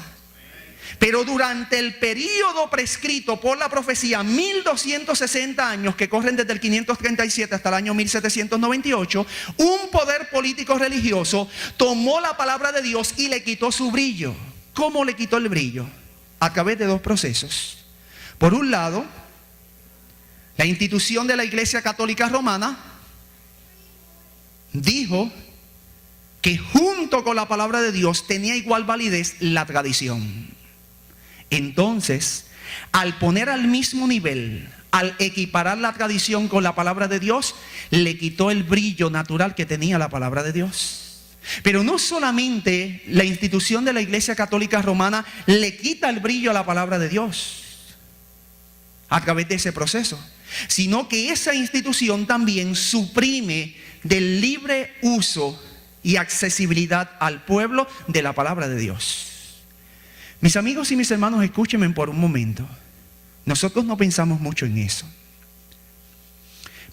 Pero durante el período prescrito por la profecía, 1260 años que corren desde el 537 hasta el año 1798, un poder político religioso tomó la palabra de Dios y le quitó su brillo. ¿Cómo le quitó el brillo? A través de dos procesos. Por un lado, la institución de la Iglesia Católica Romana dijo que junto con la palabra de Dios tenía igual validez la tradición. Entonces, al poner al mismo nivel, al equiparar la tradición con la palabra de Dios, le quitó el brillo natural que tenía la palabra de Dios. Pero no solamente la institución de la Iglesia Católica Romana le quita el brillo a la palabra de Dios a través de ese proceso, sino que esa institución también suprime del libre uso y accesibilidad al pueblo de la palabra de Dios. Mis amigos y mis hermanos, escúchenme por un momento. Nosotros no pensamos mucho en eso,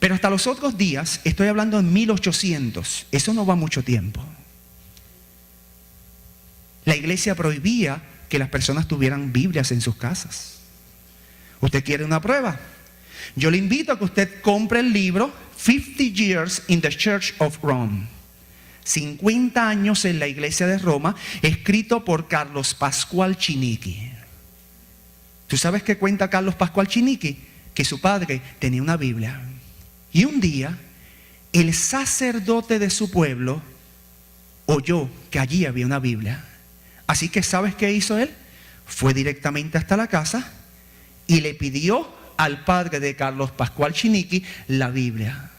pero hasta los otros días, estoy hablando en 1800, eso no va mucho tiempo, la iglesia prohibía que las personas tuvieran Biblias en sus casas. ¿Usted quiere una prueba? Yo le invito a que usted compre el libro 50 Years in the Church of Rome, 50 años en la iglesia de Roma, escrito por Carlos Pascual Chinichi. ¿Tú sabes qué cuenta Carlos Pascual Chinichi? Que su padre tenía una Biblia, y un día el sacerdote de su pueblo oyó que allí había una Biblia. Así que ¿sabes qué hizo él? Fue directamente hasta la casa y le pidió al padre de Carlos Pascual Chinichi la Biblia.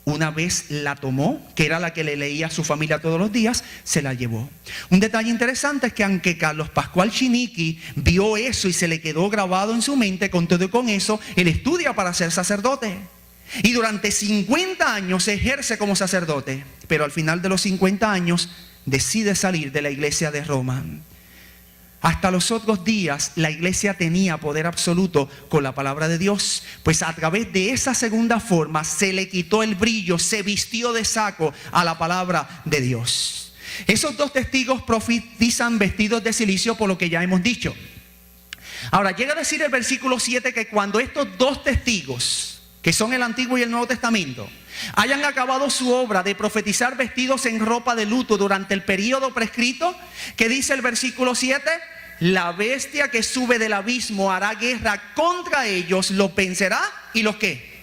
Una vez la tomó, que era la que le leía a su familia todos los días, se la llevó. Un detalle interesante es que aunque Carlos Pascual Chinichi vio eso y se le quedó grabado en su mente, con todo y con eso, él estudia para ser sacerdote. Y durante 50 años ejerce como sacerdote, pero al final de los 50 años decide salir de la iglesia de Roma. Hasta los otros días la iglesia tenía poder absoluto con la palabra de Dios, pues a través de esa segunda forma se le quitó el brillo, se vistió de saco a la palabra de Dios. Esos dos testigos profetizan vestidos de cilicio, por lo que ya hemos dicho. Ahora llega a decir el versículo 7 que cuando estos dos testigos, que son el Antiguo y el Nuevo Testamento, hayan acabado su obra de profetizar vestidos en ropa de luto durante el periodo prescrito, que dice el versículo 7, la bestia que sube del abismo hará guerra contra ellos, los vencerá y los ¿qué?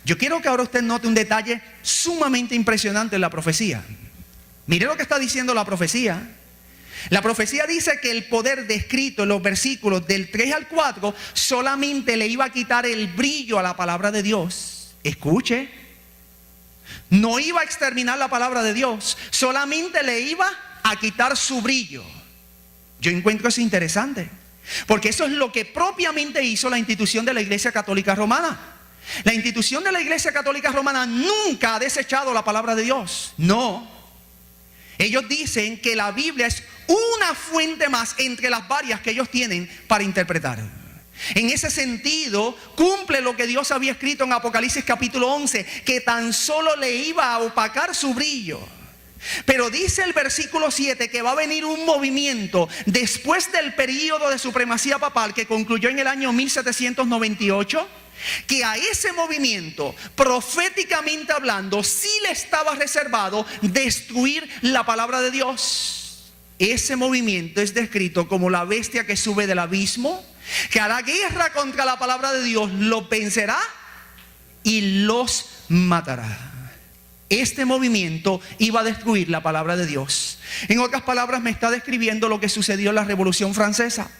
Yo quiero que ahora usted note un detalle sumamente impresionante en la profecía. Mire lo que está diciendo la profecía. La profecía dice que el poder descrito en los versículos del 3 al 4 solamente le iba a quitar el brillo a la palabra de Dios. Escuche, no iba a exterminar la palabra de Dios, solamente le iba a quitar su brillo. Yo encuentro eso interesante, porque eso es lo que propiamente hizo la institución de la Iglesia Católica Romana. La institución de la Iglesia Católica Romana nunca ha desechado la palabra de Dios. No. Ellos dicen que la Biblia es una fuente más entre las varias que ellos tienen para interpretar. En ese sentido, cumple lo que Dios había escrito en Apocalipsis capítulo 11, que tan solo le iba a opacar su brillo. Pero dice el versículo 7 que va a venir un movimiento después del período de supremacía papal que concluyó en el año 1798, que a ese movimiento, proféticamente hablando, sí le estaba reservado destruir la palabra de Dios. Ese movimiento es descrito como la bestia que sube del abismo, que hará guerra contra la palabra de Dios, los vencerá y los matará. Este movimiento iba a destruir la palabra de Dios. En otras palabras, me está describiendo lo que sucedió en la Revolución Francesa,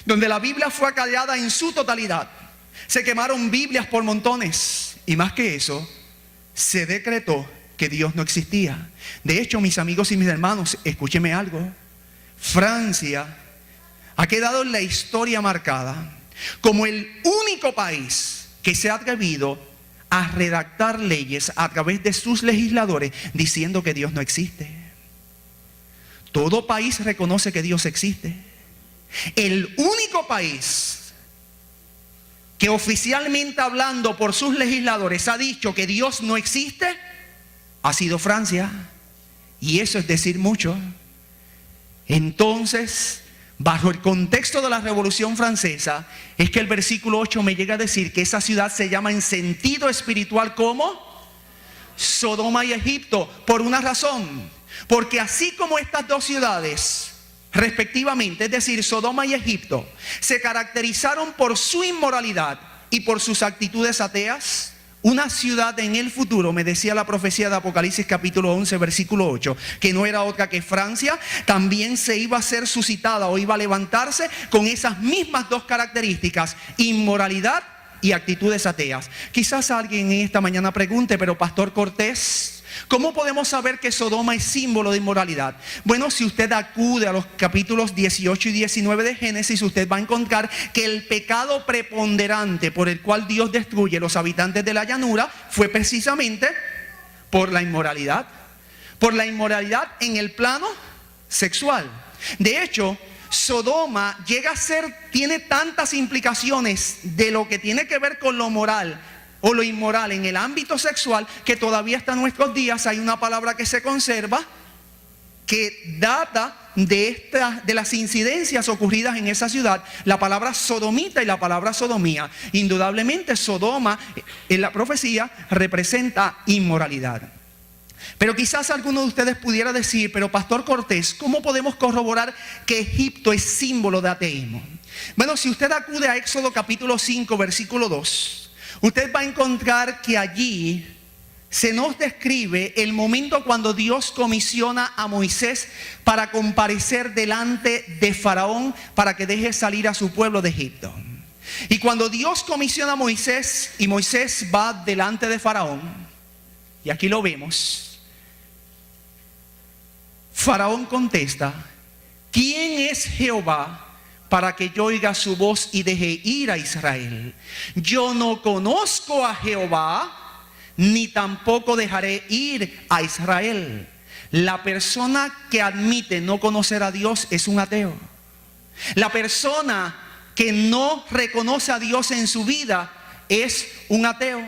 donde la Biblia fue acallada en su totalidad. Se quemaron Biblias por montones. Y más que eso, se decretó que Dios no existía. De hecho, mis amigos y mis hermanos, escúcheme algo. Francia ha quedado en la historia marcada como el único país que se ha atrevido a redactar leyes a través de sus legisladores diciendo que Dios no existe. Todo país reconoce que Dios existe. El único país que oficialmente hablando por sus legisladores ha dicho que Dios no existe ha sido Francia. Y eso es decir mucho. Entonces, bajo el contexto de la Revolución Francesa, es que el versículo 8 me llega a decir que esa ciudad se llama en sentido espiritual como Sodoma y Egipto, por una razón. Porque así como estas dos ciudades, respectivamente, es decir, Sodoma y Egipto, se caracterizaron por su inmoralidad y por sus actitudes ateas, una ciudad en el futuro, me decía la profecía de Apocalipsis capítulo 11 versículo 8, que no era otra que Francia, también se iba a ser suscitada o iba a levantarse con esas mismas dos características, inmoralidad y actitudes ateas. Quizás alguien en esta mañana pregunte, pero Pastor Cortés, ¿cómo podemos saber que Sodoma es símbolo de inmoralidad? Bueno, si usted acude a los capítulos 18 y 19 de Génesis, usted va a encontrar que el pecado preponderante por el cual Dios destruye a los habitantes de la llanura fue precisamente por la inmoralidad. Por la inmoralidad en el plano sexual. De hecho, Sodoma llega a ser, tiene tantas implicaciones de lo que tiene que ver con lo moral o lo inmoral en el ámbito sexual, que todavía hasta nuestros días hay una palabra que se conserva que data de las incidencias ocurridas en esa ciudad, la palabra sodomita y la palabra sodomía. Indudablemente Sodoma en la profecía representa inmoralidad. Pero quizás alguno de ustedes pudiera decir, pero Pastor Cortés, ¿cómo podemos corroborar que Egipto es símbolo de ateísmo? Bueno, si usted acude a Éxodo capítulo 5 versículo 2, usted va a encontrar que allí se nos describe el momento cuando Dios comisiona a Moisés para comparecer delante de Faraón para que deje salir a su pueblo de Egipto. Y cuando Dios comisiona a Moisés y Moisés va delante de Faraón, y aquí lo vemos, Faraón contesta: ¿quién es Jehová para que yo oiga su voz y deje ir a Israel? Yo no conozco a Jehová, ni tampoco dejaré ir a Israel. La persona que admite no conocer a Dios es un ateo. La persona que no reconoce a Dios en su vida es un ateo.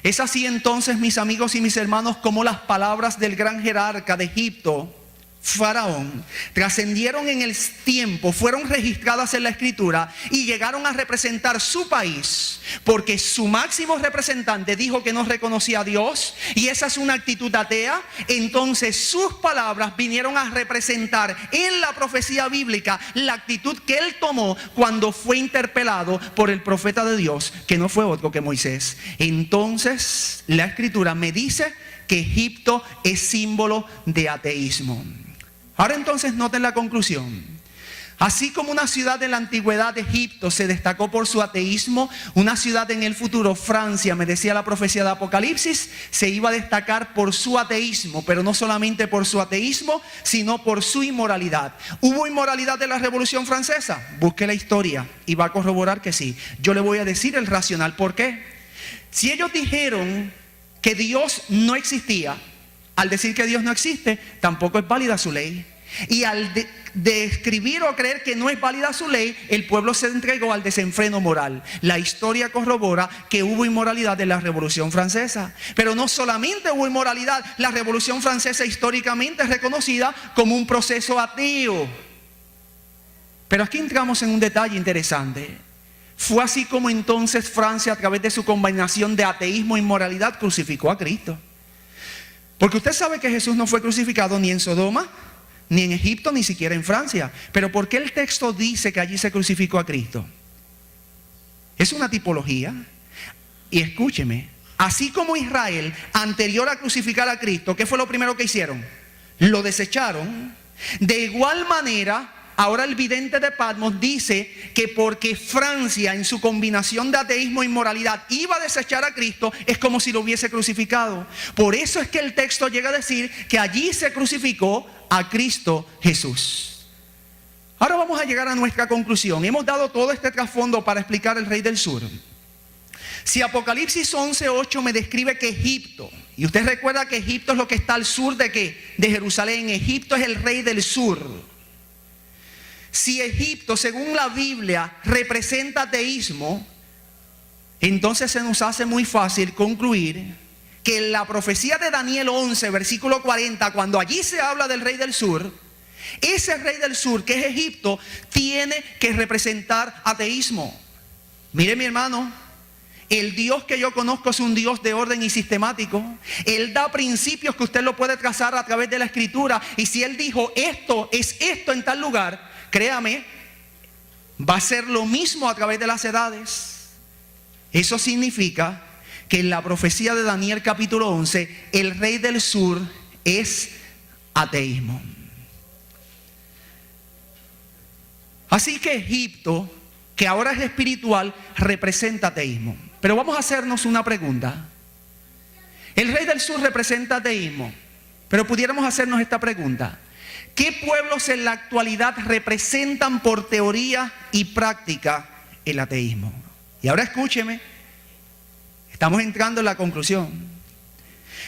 Es así entonces, mis amigos y mis hermanos, como las palabras del gran jerarca de Egipto, Faraón, trascendieron en el tiempo, fueron registradas en la escritura y llegaron a representar su país, porque su máximo representante dijo que no reconocía a Dios, y esa es una actitud atea. Entonces sus palabras vinieron a representar en la profecía bíblica la actitud que él tomó cuando fue interpelado por el profeta de Dios, que no fue otro que Moisés. Entonces la escritura me dice que Egipto es símbolo de ateísmo. Ahora entonces noten la conclusión. Así como una ciudad de la antigüedad de Egipto se destacó por su ateísmo, una ciudad en el futuro, Francia, me decía la profecía de Apocalipsis, se iba a destacar por su ateísmo, pero no solamente por su ateísmo, sino por su inmoralidad. ¿Hubo inmoralidad en la Revolución Francesa? Busque la historia y va a corroborar que sí. Yo le voy a decir el racional. ¿Por qué? Si ellos dijeron que Dios no existía, al decir que Dios no existe, tampoco es válida su ley. Y al describir o creer que no es válida su ley, el pueblo se entregó al desenfreno moral. La historia corrobora que hubo inmoralidad en la Revolución Francesa. Pero no solamente hubo inmoralidad, la Revolución Francesa históricamente es reconocida como un proceso ateo. Pero aquí entramos en un detalle interesante. Fue así como entonces Francia, a través de su combinación de ateísmo e inmoralidad, crucificó a Cristo. Porque usted sabe que Jesús no fue crucificado ni en Sodoma, ni en Egipto, ni siquiera en Francia. Pero ¿por qué el texto dice que allí se crucificó a Cristo? Es una tipología. Y escúcheme, así como Israel, anterior a crucificar a Cristo, ¿qué fue lo primero que hicieron? Lo desecharon. De igual manera, ahora el vidente de Patmos dice que porque Francia en su combinación de ateísmo e inmoralidad iba a desechar a Cristo, es como si lo hubiese crucificado. Por eso es que el texto llega a decir que allí se crucificó a Cristo Jesús. Ahora vamos a llegar a nuestra conclusión. Hemos dado todo este trasfondo para explicar el rey del sur. Si Apocalipsis 11:8 me describe que Egipto, y usted recuerda que Egipto es lo que está al sur de ¿qué? De Jerusalén. Egipto es el rey del sur. Si Egipto, según la Biblia, representa ateísmo, entonces se nos hace muy fácil concluir que en la profecía de Daniel 11, versículo 40, cuando allí se habla del rey del sur, ese rey del sur, que es Egipto, tiene que representar ateísmo. Mire, mi hermano, el Dios que yo conozco es un Dios de orden y sistemático. Él da principios que usted lo puede trazar a través de la Escritura. Y si Él dijo esto es esto en tal lugar, créame, va a ser lo mismo a través de las edades. Eso significa que en la profecía de Daniel capítulo 11, el rey del sur es ateísmo. Así que Egipto, que ahora es espiritual, representa ateísmo. Pero vamos a hacernos una pregunta. El rey del sur representa ateísmo, pero pudiéramos hacernos esta pregunta: ¿qué pueblos en la actualidad representan por teoría y práctica el ateísmo? Y ahora escúcheme, estamos entrando en la conclusión.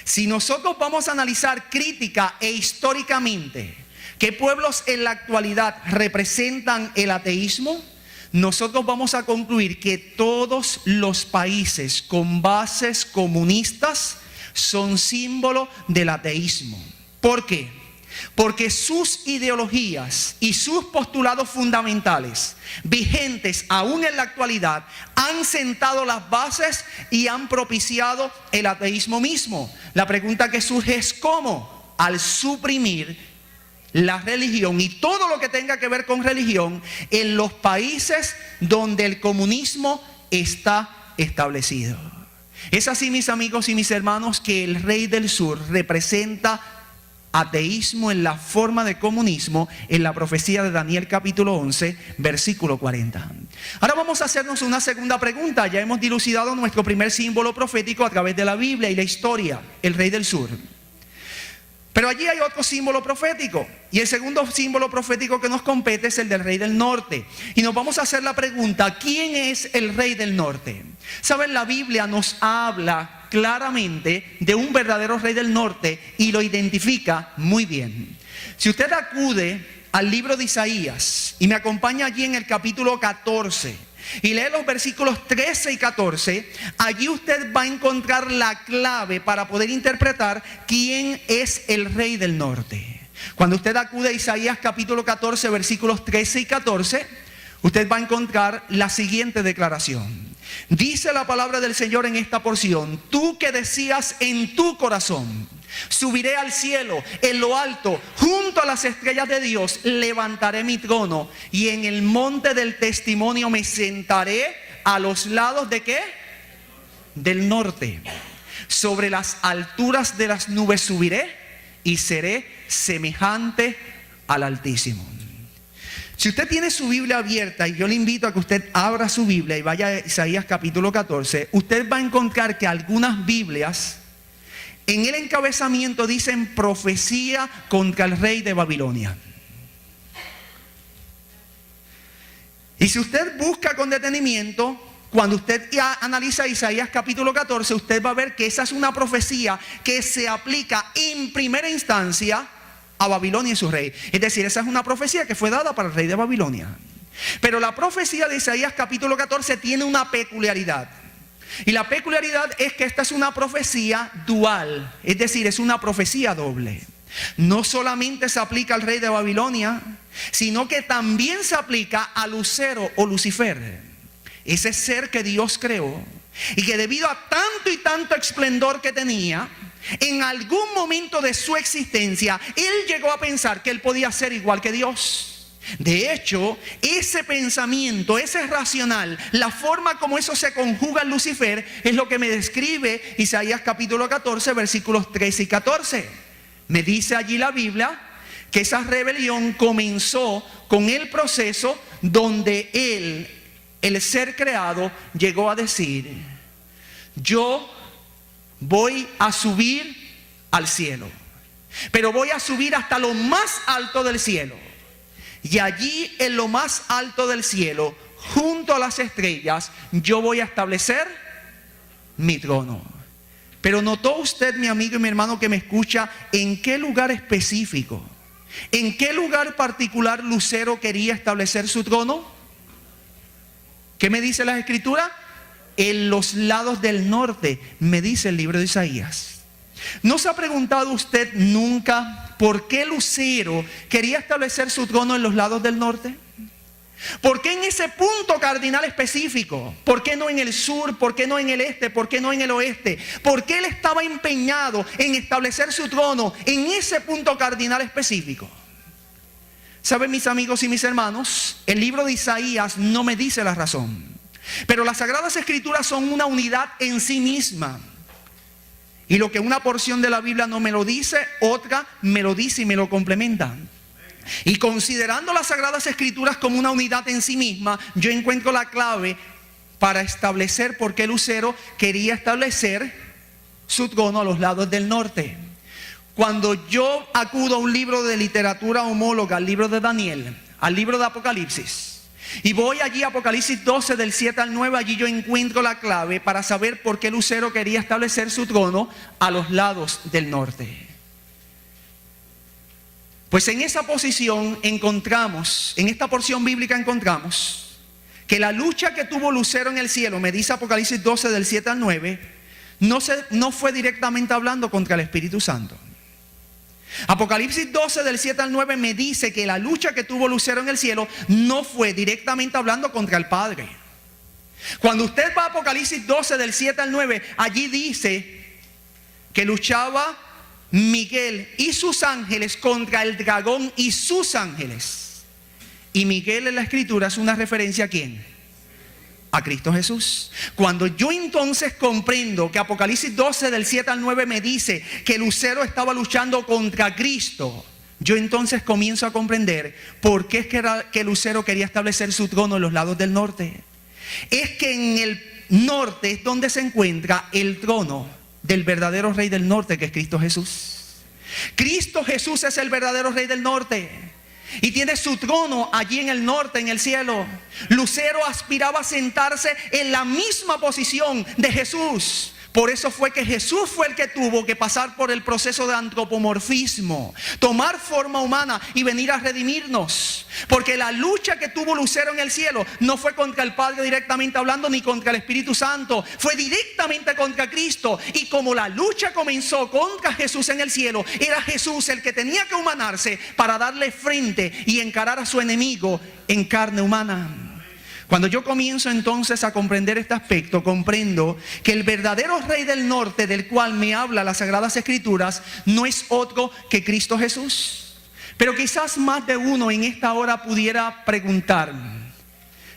Si nosotros vamos a analizar crítica e históricamente qué pueblos en la actualidad representan el ateísmo, nosotros vamos a concluir que todos los países con bases comunistas son símbolo del ateísmo. ¿Por qué? Porque sus ideologías y sus postulados fundamentales, vigentes aún en la actualidad, han sentado las bases y han propiciado el ateísmo mismo. La pregunta que surge es ¿cómo? Al suprimir la religión y todo lo que tenga que ver con religión en los países donde el comunismo está establecido. Es así, mis amigos y mis hermanos, que el rey del sur representa ateísmo en la forma de comunismo en la profecía de Daniel capítulo 11, versículo 40. Ahora vamos a hacernos una segunda pregunta. Ya hemos dilucidado nuestro primer símbolo profético a través de la Biblia y la historia, el rey del sur. Pero allí hay otro símbolo profético, y el segundo símbolo profético que nos compete es el del rey del norte. Y nos vamos a hacer la pregunta: ¿quién es el rey del norte? Saben, la Biblia nos habla claramente de un verdadero rey del norte y lo identifica muy bien. Si usted acude al libro de Isaías y me acompaña allí en el capítulo 14 y lee los versículos 13 y 14, allí usted va a encontrar la clave para poder interpretar quién es el rey del norte. Cuando usted acude a Isaías capítulo 14, versículos 13 y 14, usted va a encontrar la siguiente declaración. Dice la palabra del Señor en esta porción: tú que decías en tu corazón, subiré al cielo, en lo alto, junto a las estrellas de Dios, levantaré mi trono, y en el monte del testimonio me sentaré a los lados ¿de qué? Del norte. Sobre las alturas de las nubes subiré y seré semejante al Altísimo. Si usted tiene su Biblia abierta, y yo le invito a que usted abra su Biblia y vaya a Isaías capítulo 14, usted va a encontrar que algunas Biblias en el encabezamiento dicen profecía contra el rey de Babilonia. Y si usted busca con detenimiento, cuando usted analiza Isaías capítulo 14, usted va a ver que esa es una profecía que se aplica en primera instancia a Babilonia y su rey. Es decir, esa es una profecía que fue dada para el rey de Babilonia. Pero la profecía de Isaías capítulo 14 tiene una peculiaridad. Y la peculiaridad es que esta es una profecía dual. Es decir, es una profecía doble. No solamente se aplica al rey de Babilonia, sino que también se aplica a Lucero o Lucifer, ese ser que Dios creó y que debido a tanto y tanto esplendor que tenía, en algún momento de su existencia, él llegó a pensar que él podía ser igual que Dios. De hecho, ese pensamiento, ese racional, la forma como eso se conjuga en Lucifer, es lo que me describe Isaías capítulo 14, versículos 13 y 14. Me dice allí la Biblia que esa rebelión comenzó con el proceso donde él, el ser creado, llegó a decir: yo voy a subir al cielo, pero voy a subir hasta lo más alto del cielo. Y allí en lo más alto del cielo, junto a las estrellas, yo voy a establecer mi trono. Pero ¿notó usted, mi amigo y mi hermano que me escucha, en qué lugar específico, en qué lugar particular Lucero quería establecer su trono? ¿Qué me dice la Escritura? En los lados del norte, me dice el libro de Isaías. ¿No se ha preguntado usted nunca por qué Lucero quería establecer su trono en los lados del norte? ¿Por qué en ese punto cardinal específico? ¿Por qué no en el sur? ¿Por qué no en el este? ¿Por qué no en el oeste? ¿Por qué él estaba empeñado en establecer su trono en ese punto cardinal específico? ¿Saben, mis amigos y mis hermanos? El libro de Isaías no me dice la razón, pero las Sagradas Escrituras son una unidad en sí misma. Y lo que una porción de la Biblia no me lo dice, otra me lo dice y me lo complementa. Y considerando las Sagradas Escrituras como una unidad en sí misma, yo encuentro la clave para establecer por qué Lucero quería establecer su trono a los lados del norte. Cuando yo acudo a un libro de literatura homóloga, al libro de Daniel, al libro de Apocalipsis, y voy allí a Apocalipsis 12 del 7 al 9, allí yo encuentro la clave para saber por qué Lucero quería establecer su trono a los lados del norte. Pues en esa posición encontramos, en esta porción bíblica encontramos que la lucha que tuvo Lucero en el cielo, me dice Apocalipsis 12 del 7 al 9, no fue directamente hablando contra el Espíritu Santo. Apocalipsis 12 del 7 al 9 me dice que la lucha que tuvo Lucero en el cielo no fue directamente hablando contra el Padre. Cuando usted va a Apocalipsis 12 del 7 al 9, allí dice que luchaba Miguel y sus ángeles contra el dragón y sus ángeles. Y Miguel en la Escritura es una referencia ¿a quién? A Cristo Jesús. Cuando yo entonces comprendo que Apocalipsis 12 del 7 al 9 me dice que Lucero estaba luchando contra Cristo, yo entonces comienzo a comprender por qué es que Lucero quería establecer su trono en los lados del norte. Es que en el norte es donde se encuentra el trono del verdadero rey del norte, que es Cristo Jesús. Cristo Jesús es el verdadero rey del norte y tiene su trono allí en el norte, en el cielo. Lucero aspiraba a sentarse en la misma posición de Jesús. Por eso fue que Jesús fue el que tuvo que pasar por el proceso de antropomorfismo, tomar forma humana y venir a redimirnos. Porque la lucha que tuvo Lucero en el cielo no fue contra el Padre directamente hablando, ni contra el Espíritu Santo, fue directamente contra Cristo. Y como la lucha comenzó contra Jesús en el cielo, era Jesús el que tenía que humanarse para darle frente y encarar a su enemigo en carne humana. Cuando yo comienzo entonces a comprender este aspecto, comprendo que el verdadero rey del norte del cual me habla las Sagradas Escrituras no es otro que Cristo Jesús. Pero quizás más de uno en esta hora pudiera preguntar: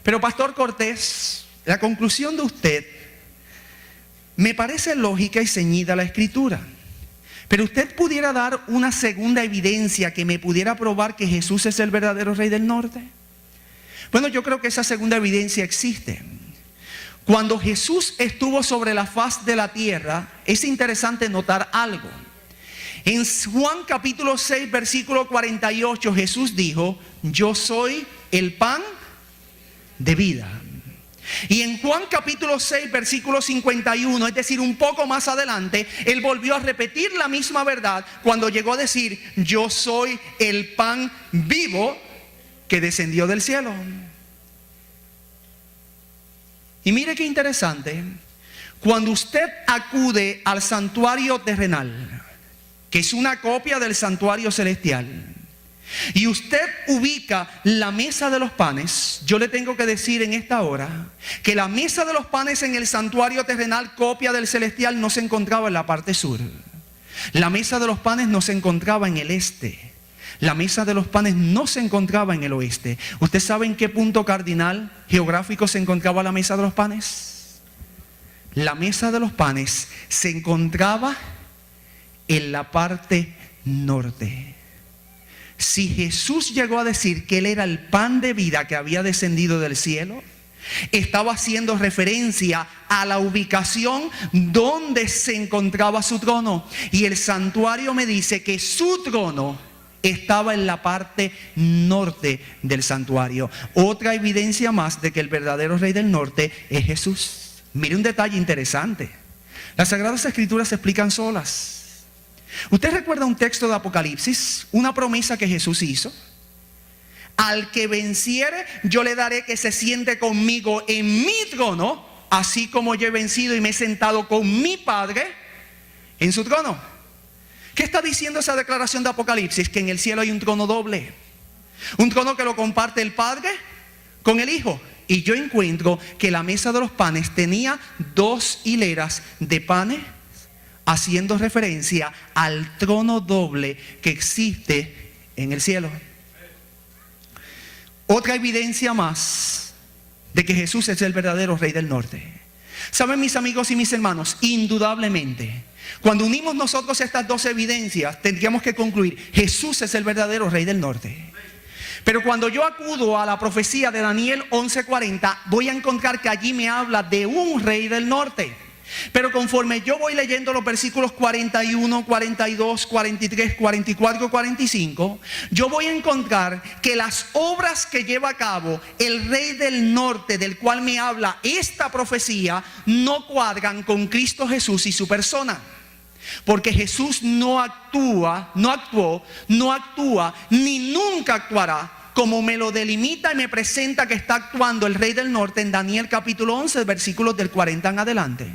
pero Pastor Cortés, la conclusión de usted me parece lógica y ceñida a la Escritura, pero usted pudiera dar una segunda evidencia que me pudiera probar que Jesús es el verdadero rey del norte. Bueno, yo creo que esa segunda evidencia existe. Cuando Jesús estuvo sobre la faz de la tierra, es interesante notar algo. En Juan capítulo 6, versículo 48, Jesús dijo: yo soy el pan de vida. Y en Juan capítulo 6, versículo 51, es decir, un poco más adelante, Él volvió a repetir la misma verdad cuando llegó a decir: yo soy el pan vivo que descendió del cielo. Y mire qué interesante, cuando usted acude al santuario terrenal, que es una copia del santuario celestial, y usted ubica la mesa de los panes, yo le tengo que decir en esta hora que la mesa de los panes en el santuario terrenal, copia del celestial, no se encontraba en la parte sur. La mesa de los panes no se encontraba en el este. La mesa de los panes no se encontraba en el oeste. ¿Usted sabe en qué punto cardinal geográfico se encontraba la mesa de los panes? La mesa de los panes se encontraba en la parte norte. si Jesús llegó a decir que Él era el pan de vida que había descendido del cielo, estaba haciendo referencia a la ubicación donde se encontraba su trono. Y el santuario me dice que su trono estaba en la parte norte del santuario. Otra evidencia más de que el verdadero rey del norte es Jesús. Mire un detalle interesante. Las Sagradas Escrituras se explican solas. ¿Usted recuerda un texto de Apocalipsis? Una promesa que Jesús hizo. Al que venciere, yo le daré que se siente conmigo en mi trono, así como yo he vencido y me he sentado con mi Padre en su trono. ¿Qué está diciendo esa declaración de Apocalipsis? Que en el cielo hay un trono doble. Un trono que lo comparte el Padre con el Hijo. Y yo encuentro que la mesa de los panes tenía 2 hileras de panes, haciendo referencia al trono doble que existe en el cielo. Otra evidencia más de que Jesús es el verdadero rey del norte. ¿Saben, mis amigos y mis hermanos? Indudablemente, cuando unimos nosotros estas 2 evidencias, tendríamos que concluir: Jesús es el verdadero rey del norte. Pero cuando yo acudo a la profecía de Daniel 11:40, voy a encontrar que allí me habla de un rey del norte. Pero conforme yo voy leyendo los versículos 41, 42, 43, 44, 45, yo voy a encontrar que las obras que lleva a cabo el rey del norte, del cual me habla esta profecía, no cuadran con Cristo Jesús y su persona. Porque Jesús no actuó, ni nunca actuará como me lo delimita y me presenta que está actuando el rey del norte en Daniel capítulo 11, versículos del 40 en adelante.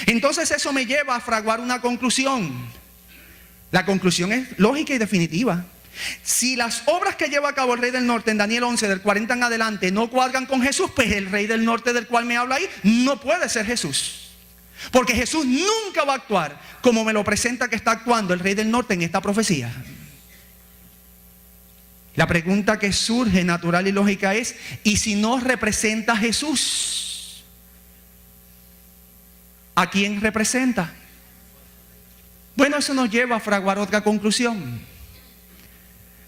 Entonces eso me lleva a fraguar una conclusión. La conclusión es lógica y definitiva. Si las obras que lleva a cabo el rey del norte en Daniel 11 del 40 en adelante no cuadran con Jesús, pues el rey del norte del cual me habla ahí no puede ser Jesús. Porque Jesús nunca va a actuar como me lo presenta que está actuando el rey del norte en esta profecía. La pregunta que surge natural y lógica es: ¿y si no representa a Jesús? ¿A quién representa? Bueno, eso nos lleva a fraguar otra conclusión.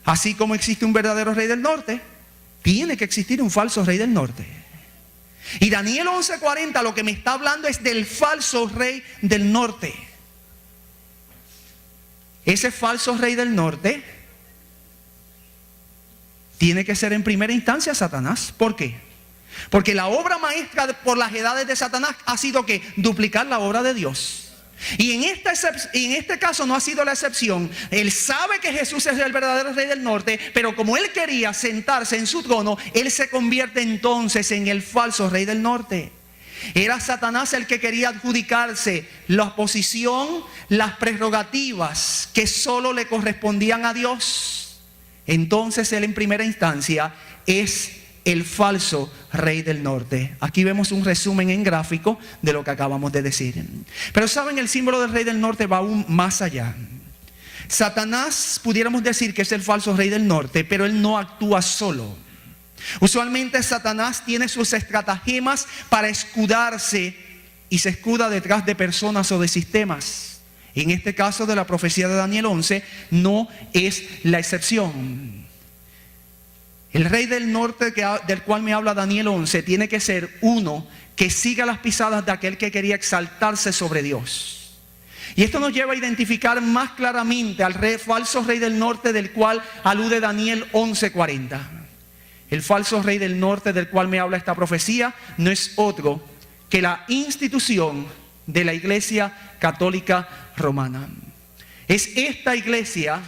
Así como existe un verdadero rey del norte, tiene que existir un falso rey del norte. Y Daniel 11:40 lo que me está hablando es del falso rey del norte. Ese falso rey del norte tiene que ser en primera instancia Satanás. ¿Por qué? Porque la obra maestra por las edades de Satanás ha sido que duplicar la obra de Dios. Y en este caso no ha sido la excepción. Él sabe que Jesús es el verdadero rey del norte, pero como él quería sentarse en su trono, él se convierte entonces en el falso rey del norte. Era Satanás el que quería adjudicarse la posición, las prerrogativas que solo le correspondían a Dios. Entonces él en primera instancia es el falso rey del norte. Aquí vemos un resumen en gráfico de lo que acabamos de decir. Pero saben, el símbolo del rey del norte va aún más allá. Satanás, pudiéramos decir que es el falso rey del norte, pero él no actúa solo. Usualmente Satanás tiene sus estratagemas para escudarse y se escuda detrás de personas o de sistemas. En este caso de la profecía de Daniel 11 no es la excepción. El rey del norte del cual me habla Daniel 11 tiene que ser uno que siga las pisadas de aquel que quería exaltarse sobre Dios. Y esto nos lleva a identificar más claramente al falso rey del norte del cual alude Daniel 11:40. El falso rey del norte del cual me habla esta profecía no es otro que la institución de la Iglesia Católica Romana. Es esta iglesia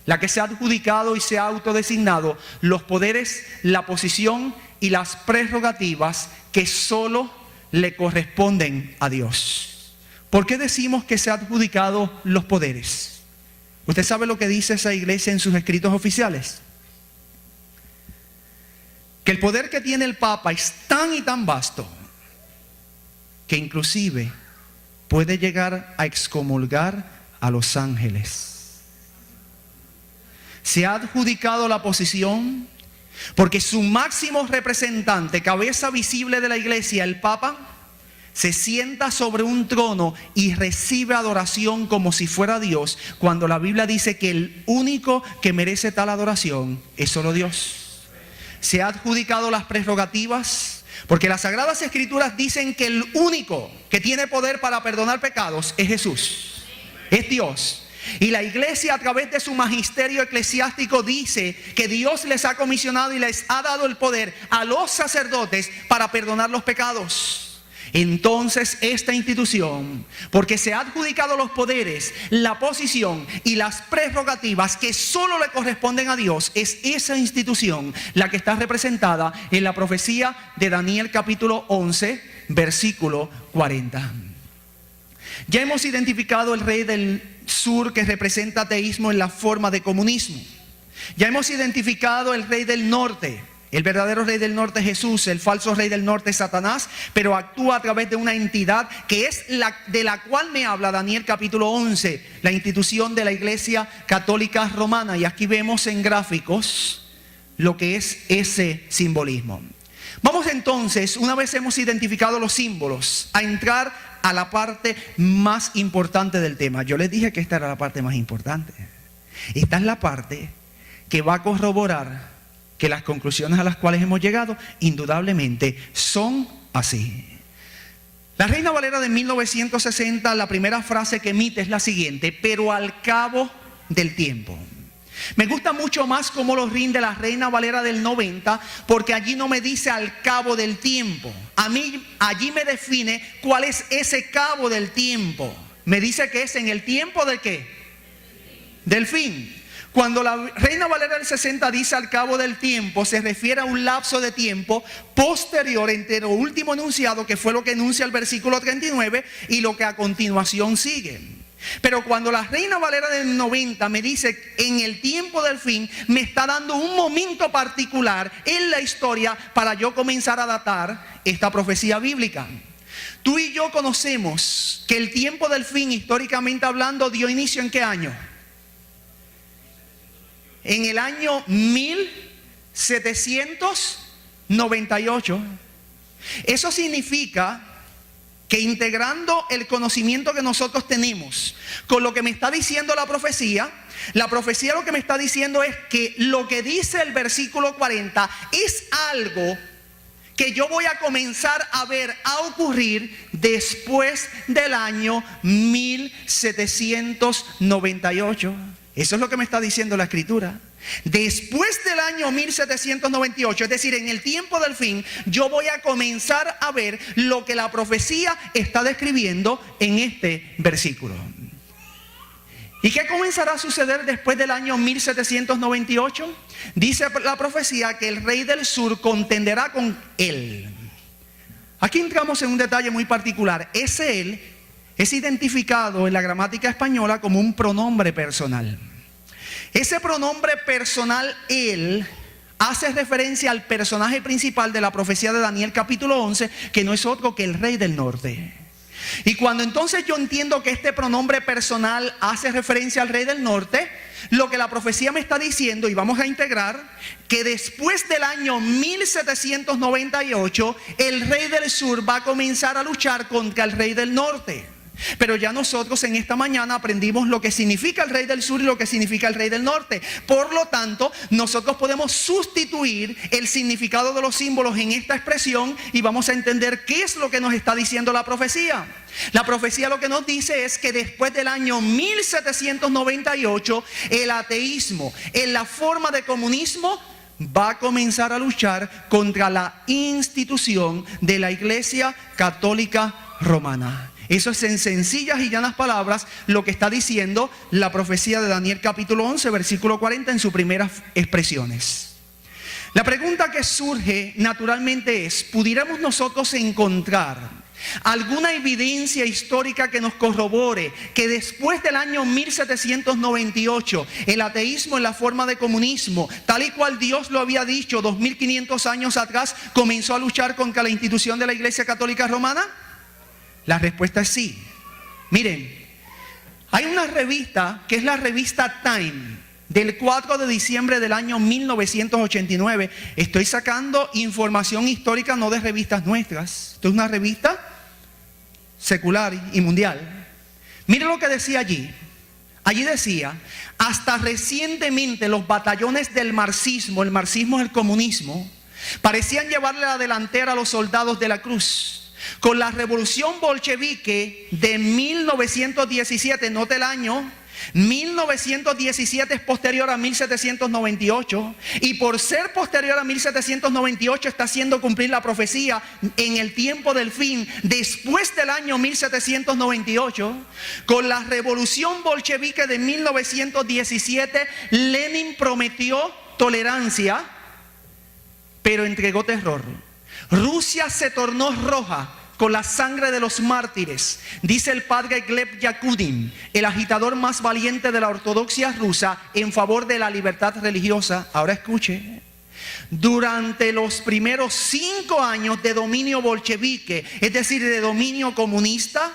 la que se ha adjudicado y se ha autodesignado los poderes, la posición y las prerrogativas que solo le corresponden a Dios. ¿Por qué decimos que se ha adjudicado los poderes? ¿Usted sabe lo que dice esa iglesia en sus escritos oficiales? Que el poder que tiene el Papa es tan y tan vasto que inclusive puede llegar a excomulgar a los ángeles. Se ha adjudicado la posición porque su máximo representante, cabeza visible de la iglesia, el Papa, se sienta sobre un trono y recibe adoración como si fuera Dios, cuando la Biblia dice que el único que merece tal adoración es solo Dios. Se ha adjudicado las prerrogativas, porque las Sagradas Escrituras dicen que el único que tiene poder para perdonar pecados es Jesús, es Dios. Y la iglesia, a través de su magisterio eclesiástico, dice que Dios les ha comisionado y les ha dado el poder a los sacerdotes para perdonar los pecados. Entonces esta institución, porque se ha adjudicado los poderes, la posición y las prerrogativas que solo le corresponden a Dios, es esa institución la que está representada en la profecía de Daniel capítulo 11, versículo 40. Ya hemos identificado el rey del sur, que representa ateísmo en la forma de comunismo. Ya hemos identificado el rey del norte. El verdadero rey del norte es Jesús, el falso rey del norte es Satanás, pero actúa a través de una entidad que es de la cual me habla Daniel capítulo 11, la institución de la Iglesia Católica Romana. Y aquí vemos en gráficos lo que es ese simbolismo. Vamos entonces, una vez hemos identificado los símbolos, a entrar a la parte más importante del tema. Yo les dije que esta era la parte más importante. Esta es la parte que va a corroborar que las conclusiones a las cuales hemos llegado indudablemente son así. La Reina Valera de 1960, la primera frase que emite es la siguiente: pero al cabo del tiempo. Me gusta mucho más cómo lo rinde la Reina Valera del 90, porque allí no me dice al cabo del tiempo. A mí allí me define cuál es ese cabo del tiempo. Me dice que es en el tiempo ¿de qué? Del fin. Cuando la Reina Valera del 60 dice al cabo del tiempo, se refiere a un lapso de tiempo posterior entre lo último enunciado, que fue lo que enuncia el versículo 39, y lo que a continuación sigue. Pero cuando la Reina Valera del 90 me dice en el tiempo del fin, me está dando un momento particular en la historia para yo comenzar a datar esta profecía bíblica. Tú y yo conocemos que el tiempo del fin, históricamente hablando, dio inicio ¿en qué año? En el año 1798. Eso significa que integrando el conocimiento que nosotros tenemos con lo que me está diciendo la profecía lo que me está diciendo es que lo que dice el versículo 40 es algo que yo voy a comenzar a ver a ocurrir después del año 1798. Eso es lo que me está diciendo la Escritura. Después del año 1798, es decir, en el tiempo del fin, yo voy a comenzar a ver lo que la profecía está describiendo en este versículo. ¿Y qué comenzará a suceder después del año 1798? Dice la profecía que el rey del sur contenderá con él. Aquí entramos en un detalle muy particular. Ese él es identificado en la gramática española como un pronombre personal. Ese pronombre personal, él, hace referencia al personaje principal de la profecía de Daniel capítulo 11, que no es otro que el rey del norte. Y cuando entonces yo entiendo que este pronombre personal hace referencia al rey del norte, lo que la profecía me está diciendo, y vamos a integrar, que después del año 1798, el rey del sur va a comenzar a luchar contra el rey del norte. Pero ya nosotros en esta mañana aprendimos lo que significa el rey del sur y lo que significa el rey del norte. Por lo tanto, nosotros podemos sustituir el significado de los símbolos en esta expresión y vamos a entender qué es lo que nos está diciendo la profecía. La profecía lo que nos dice es que después del año 1798, el ateísmo en la forma de comunismo va a comenzar a luchar contra la institución de la Iglesia Católica Romana. Eso es en sencillas y llanas palabras lo que está diciendo la profecía de Daniel capítulo 11, versículo 40 en sus primeras expresiones. La pregunta que surge naturalmente es: ¿pudiéramos nosotros encontrar alguna evidencia histórica que nos corrobore que después del año 1798 el ateísmo en la forma de comunismo, tal y cual Dios lo había dicho 2500 años atrás, comenzó a luchar contra la institución de la Iglesia Católica Romana? La respuesta es sí. Miren, hay una revista que es la revista Time, del 4 de diciembre del año 1989. Estoy sacando información histórica no de revistas nuestras. Esto es una revista secular y mundial. Mire lo que decía allí. Allí decía, hasta recientemente los batallones del marxismo, el marxismo es el comunismo, parecían llevarle la delantera a los soldados de la cruz. Con la revolución bolchevique de 1917, note el año, 1917 es posterior a 1798, y por ser posterior a 1798 está haciendo cumplir la profecía en el tiempo del fin, después del año 1798. Con la revolución bolchevique de 1917, Lenin prometió tolerancia, pero entregó terror. Rusia se tornó roja con la sangre de los mártires, dice el padre Gleb Yakudin, el agitador más valiente de la ortodoxia rusa en favor de la libertad religiosa. Ahora escuche, durante los primeros 5 años de dominio bolchevique, es decir, de dominio comunista,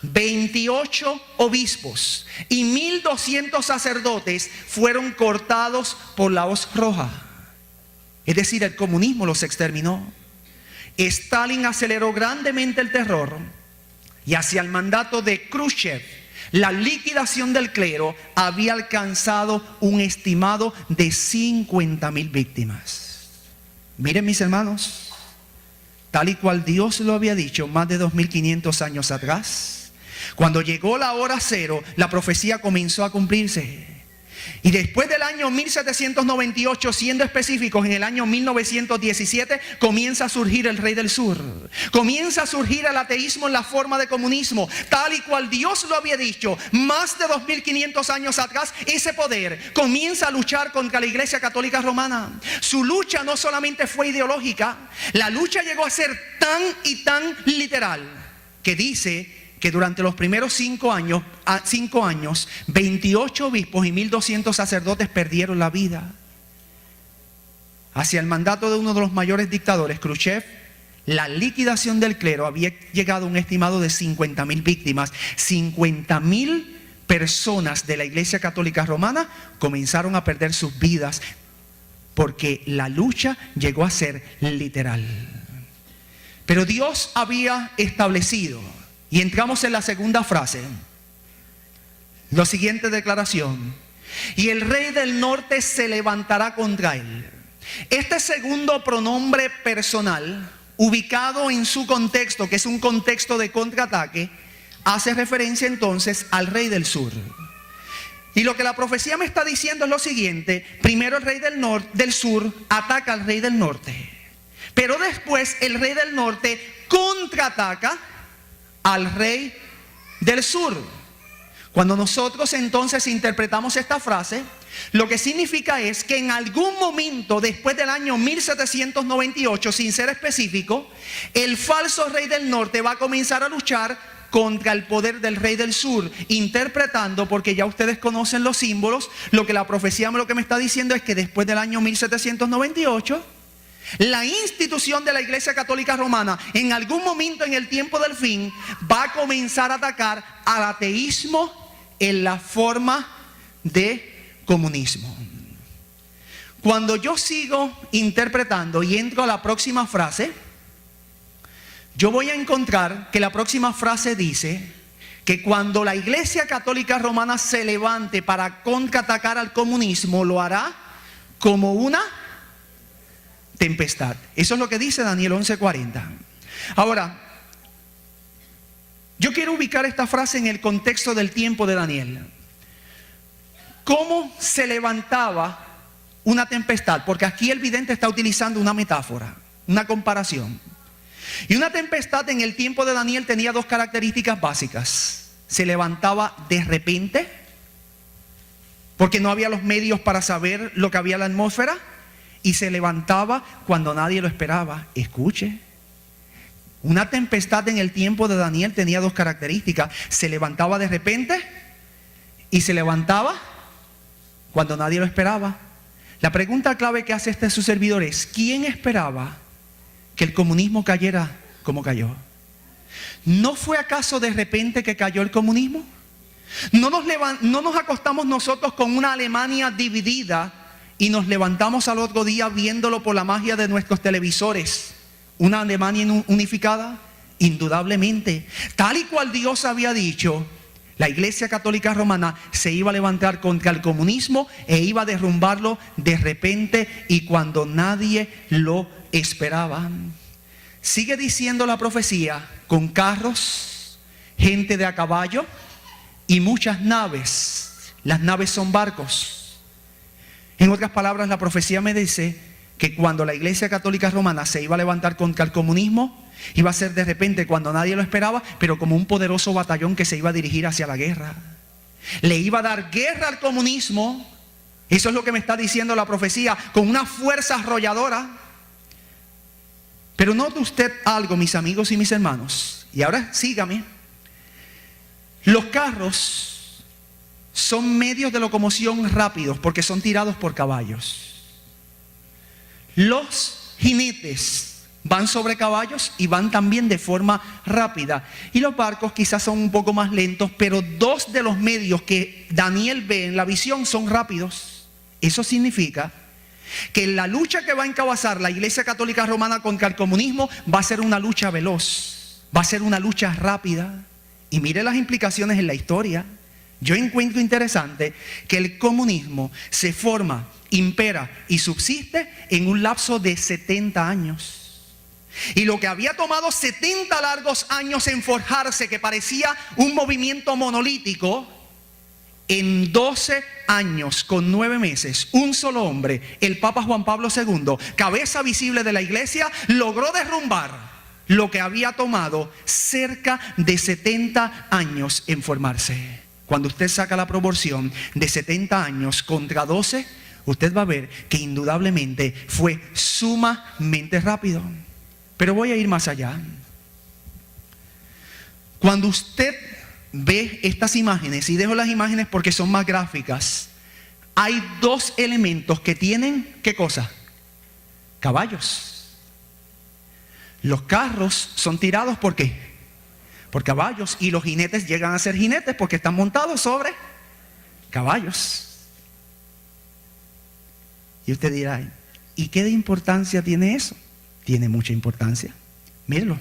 28 obispos y 1.200 sacerdotes fueron cortados por la hoz roja. Es decir, el comunismo los exterminó. Stalin aceleró grandemente el terror, y hacia el mandato de Khrushchev, la liquidación del clero había alcanzado un estimado de 50.000 víctimas. Miren, mis hermanos, tal y cual Dios lo había dicho más de 2.500 años atrás, cuando llegó la hora cero, la profecía comenzó a cumplirse. Y después del año 1798, siendo específicos, en el año 1917 comienza a surgir el rey del sur. Comienza a surgir el ateísmo en la forma de comunismo, tal y cual Dios lo había dicho más de 2500 años atrás. Ese poder comienza a luchar contra la Iglesia Católica Romana. Su lucha no solamente fue ideológica, la lucha llegó a ser tan y tan literal que dice que durante los primeros 5 años, 28 obispos y 1.200 sacerdotes perdieron la vida. Hacia el mandato de uno de los mayores dictadores, Khrushchev, la liquidación del clero había llegado a un estimado de 50.000 víctimas. 50.000 personas de la Iglesia Católica Romana comenzaron a perder sus vidas porque la lucha llegó a ser literal. Pero Dios había establecido, y entramos en la segunda frase, la siguiente declaración: y el rey del norte se levantará contra él. Este segundo pronombre personal, ubicado en su contexto, que es un contexto de contraataque, hace referencia entonces al rey del sur. Y lo que la profecía me está diciendo es lo siguiente: primero el rey del sur ataca al rey del norte, pero después el rey del norte contraataca al rey del sur. Cuando nosotros entonces interpretamos esta frase, lo que significa es que en algún momento después del año 1798, sin ser específico, el falso rey del norte va a comenzar a luchar contra el poder del rey del sur, interpretando, porque ya ustedes conocen los símbolos, lo que la profecía lo que me está diciendo es que después del año 1798, la institución de la Iglesia Católica Romana, en algún momento en el tiempo del fin, va a comenzar a atacar al ateísmo en la forma de comunismo. Cuando yo sigo interpretando y entro a la próxima frase, yo voy a encontrar que la próxima frase dice que cuando la Iglesia Católica Romana se levante para contraatacar al comunismo, lo hará como una tempestad. Eso es lo que dice Daniel 11:40. Ahora, yo quiero ubicar esta frase en el contexto del tiempo de Daniel. ¿Cómo se levantaba una tempestad? Porque aquí el vidente está utilizando una metáfora, una comparación. Y una tempestad en el tiempo de Daniel tenía 2 características básicas. Se levantaba de repente, porque no había los medios para saber lo que había en la atmósfera. Y se levantaba cuando nadie lo esperaba. Escuche, una tempestad en el tiempo de Daniel tenía 2 características. Se levantaba de repente y se levantaba cuando nadie lo esperaba. La pregunta clave que hace su servidor es: ¿quién esperaba que el comunismo cayera como cayó? ¿No fue acaso de repente que cayó el comunismo? ¿No nos acostamos nosotros con una Alemania dividida y nos levantamos al otro día viéndolo por la magia de nuestros televisores, una Alemania unificada? Indudablemente, tal y cual Dios había dicho, la Iglesia Católica Romana se iba a levantar contra el comunismo e iba a derrumbarlo de repente y cuando nadie lo esperaba. Sigue diciendo la profecía, con carros, gente de a caballo y muchas naves. Las naves son barcos. En otras palabras, la profecía me dice que cuando la Iglesia Católica Romana se iba a levantar contra el comunismo, iba a ser de repente cuando nadie lo esperaba, pero como un poderoso batallón que se iba a dirigir hacia la guerra. Le iba a dar guerra al comunismo. Eso es lo que me está diciendo la profecía, con una fuerza arrolladora. Pero note usted algo, mis amigos y mis hermanos, y ahora sígame. Los carros son medios de locomoción rápidos porque son tirados por caballos. Los jinetes van sobre caballos y van también de forma rápida. Y los barcos quizás son un poco más lentos, pero dos de los medios que Daniel ve en la visión son rápidos. Eso significa que la lucha que va a encabezar la Iglesia Católica Romana contra el comunismo va a ser una lucha veloz, va a ser una lucha rápida. Y mire las implicaciones en la historia. Yo encuentro interesante que el comunismo se forma, impera y subsiste en un lapso de 70 años. Y lo que había tomado 70 largos años en forjarse, que parecía un movimiento monolítico, en 12 años con 9 meses, un solo hombre, el Papa Juan Pablo II, cabeza visible de la iglesia, logró derrumbar lo que había tomado cerca de 70 años en formarse. Cuando usted saca la proporción de 70 años contra 12, usted va a ver que indudablemente fue sumamente rápido. Pero voy a ir más allá. Cuando usted ve estas imágenes, y dejo las imágenes porque son más gráficas, hay dos elementos que tienen, ¿qué cosa? Caballos. Los carros son tirados ¿por qué? Por caballos, y los jinetes llegan a ser jinetes porque están montados sobre caballos. Y usted dirá, ¿y qué de importancia tiene eso? Tiene mucha importancia. Mírenlo.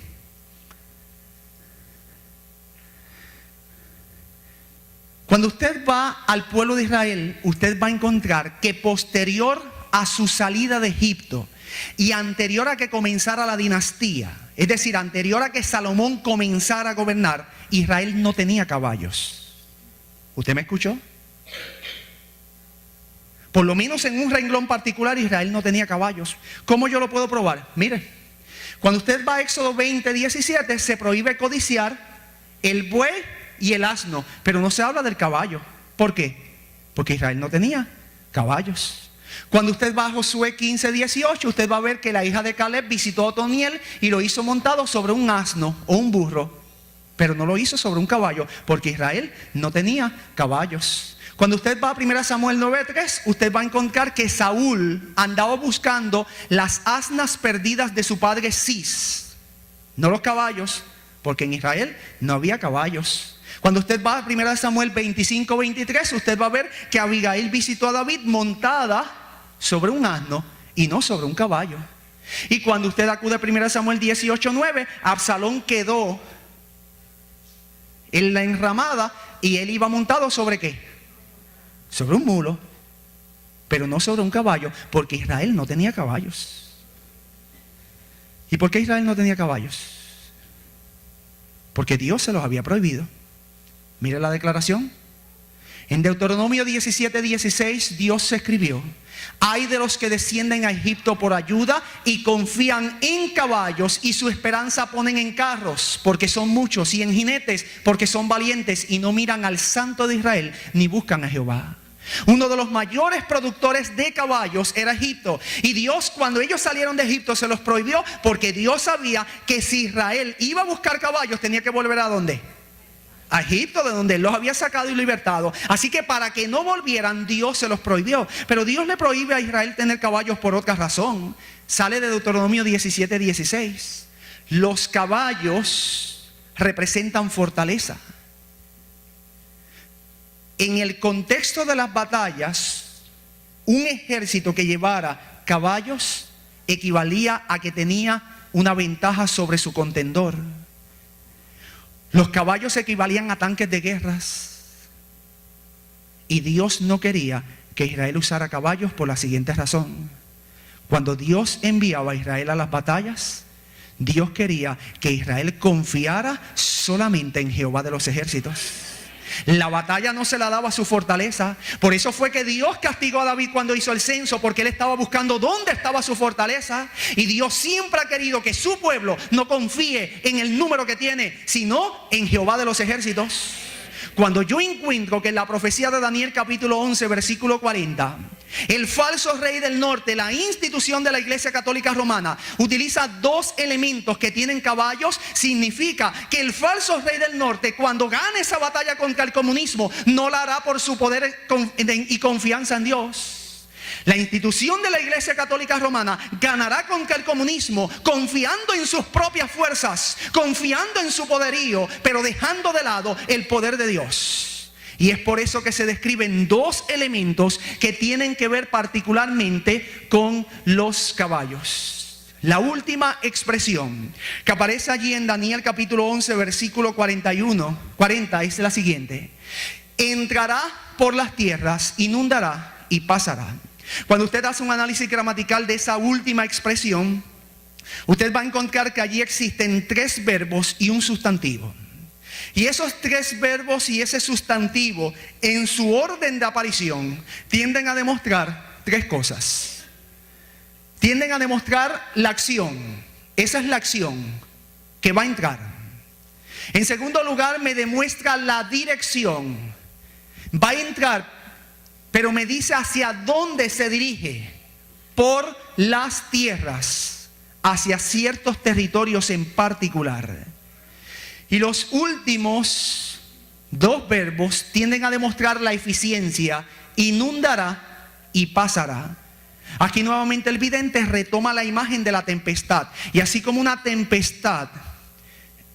Cuando usted va al pueblo de Israel, usted va a encontrar que posterior a su salida de Egipto y anterior a que comenzara la dinastía, es decir, anterior a que Salomón comenzara a gobernar, Israel no tenía caballos. ¿Usted me escuchó? Por lo menos en un renglón particular, Israel no tenía caballos. ¿Cómo yo lo puedo probar? Mire, cuando usted va a Éxodo 20:17, se prohíbe codiciar el buey y el asno, pero no se habla del caballo. ¿Por qué? Porque Israel no tenía caballos. Cuando usted va a Josué 15:18, usted va a ver que la hija de Caleb visitó a Otoniel y lo hizo montado sobre un asno o un burro, pero no lo hizo sobre un caballo, porque Israel no tenía caballos. Cuando usted va a 1 Samuel 9:3, usted va a encontrar que Saúl andaba buscando las asnas perdidas de su padre Cis, no los caballos, porque en Israel no había caballos. Cuando usted va a 1 Samuel 25:23, usted va a ver que Abigail visitó a David montada sobre un asno y no sobre un caballo. Y cuando usted acude a 1 Samuel 18:9, Absalón quedó en la enramada y él iba montado ¿sobre qué? Sobre un mulo, pero no sobre un caballo, porque Israel no tenía caballos. ¿Y por qué Israel no tenía caballos? Porque Dios se los había prohibido. Mire la declaración. En Deuteronomio 17:16 Dios se escribió: ay de los que descienden a Egipto por ayuda y confían en caballos y su esperanza ponen en carros, porque son muchos, y en jinetes, porque son valientes, y no miran al Santo de Israel ni buscan a Jehová. Uno de los mayores productores de caballos era Egipto, y Dios, cuando ellos salieron de Egipto, se los prohibió, porque Dios sabía que si Israel iba a buscar caballos, tenía que volver ¿a dónde? A Egipto, de donde Él los había sacado y libertado. Así que para que no volvieran, Dios se los prohibió. Pero Dios le prohíbe a Israel tener caballos por otra razón. Sale de Deuteronomio 17:16. Los caballos representan fortaleza. En el contexto de las batallas, un ejército que llevara caballos equivalía a que tenía una ventaja sobre su contendor. Los caballos equivalían a tanques de guerras. Y Dios no quería que Israel usara caballos por la siguiente razón. Cuando Dios enviaba a Israel a las batallas, Dios quería que Israel confiara solamente en Jehová de los ejércitos. La batalla no se la daba a su fortaleza. Por eso fue que Dios castigó a David cuando hizo el censo, porque él estaba buscando dónde estaba su fortaleza. Y Dios siempre ha querido que su pueblo no confíe en el número que tiene, sino en Jehová de los ejércitos. Cuando yo encuentro que en la profecía de Daniel capítulo 11 versículo 40, el falso rey del norte, la institución de la Iglesia Católica Romana, utiliza dos elementos que tienen caballos, significa que el falso rey del norte, cuando gane esa batalla contra el comunismo, no la hará por su poder y confianza en Dios. La institución de la Iglesia Católica Romana ganará contra el comunismo confiando en sus propias fuerzas, confiando en su poderío, pero dejando de lado el poder de Dios. Y es por eso que se describen dos elementos que tienen que ver particularmente con los caballos. La última expresión que aparece allí en Daniel capítulo 11 versículo 40 es la siguiente: entrará por las tierras, inundará y pasará. Cuando usted hace un análisis gramatical de esa última expresión, usted va a encontrar que allí existen tres verbos y un sustantivo. Y esos tres verbos y ese sustantivo, en su orden de aparición, tienden a demostrar tres cosas. Tienden a demostrar la acción. Esa es la acción que va a entrar. En segundo lugar, me demuestra la dirección. Va a entrar, pero me dice hacia dónde se dirige: por las tierras, hacia ciertos territorios en particular. Y los últimos dos verbos tienden a demostrar la eficiencia: inundará y pasará. Aquí nuevamente el vidente retoma la imagen de la tempestad. Y así como una tempestad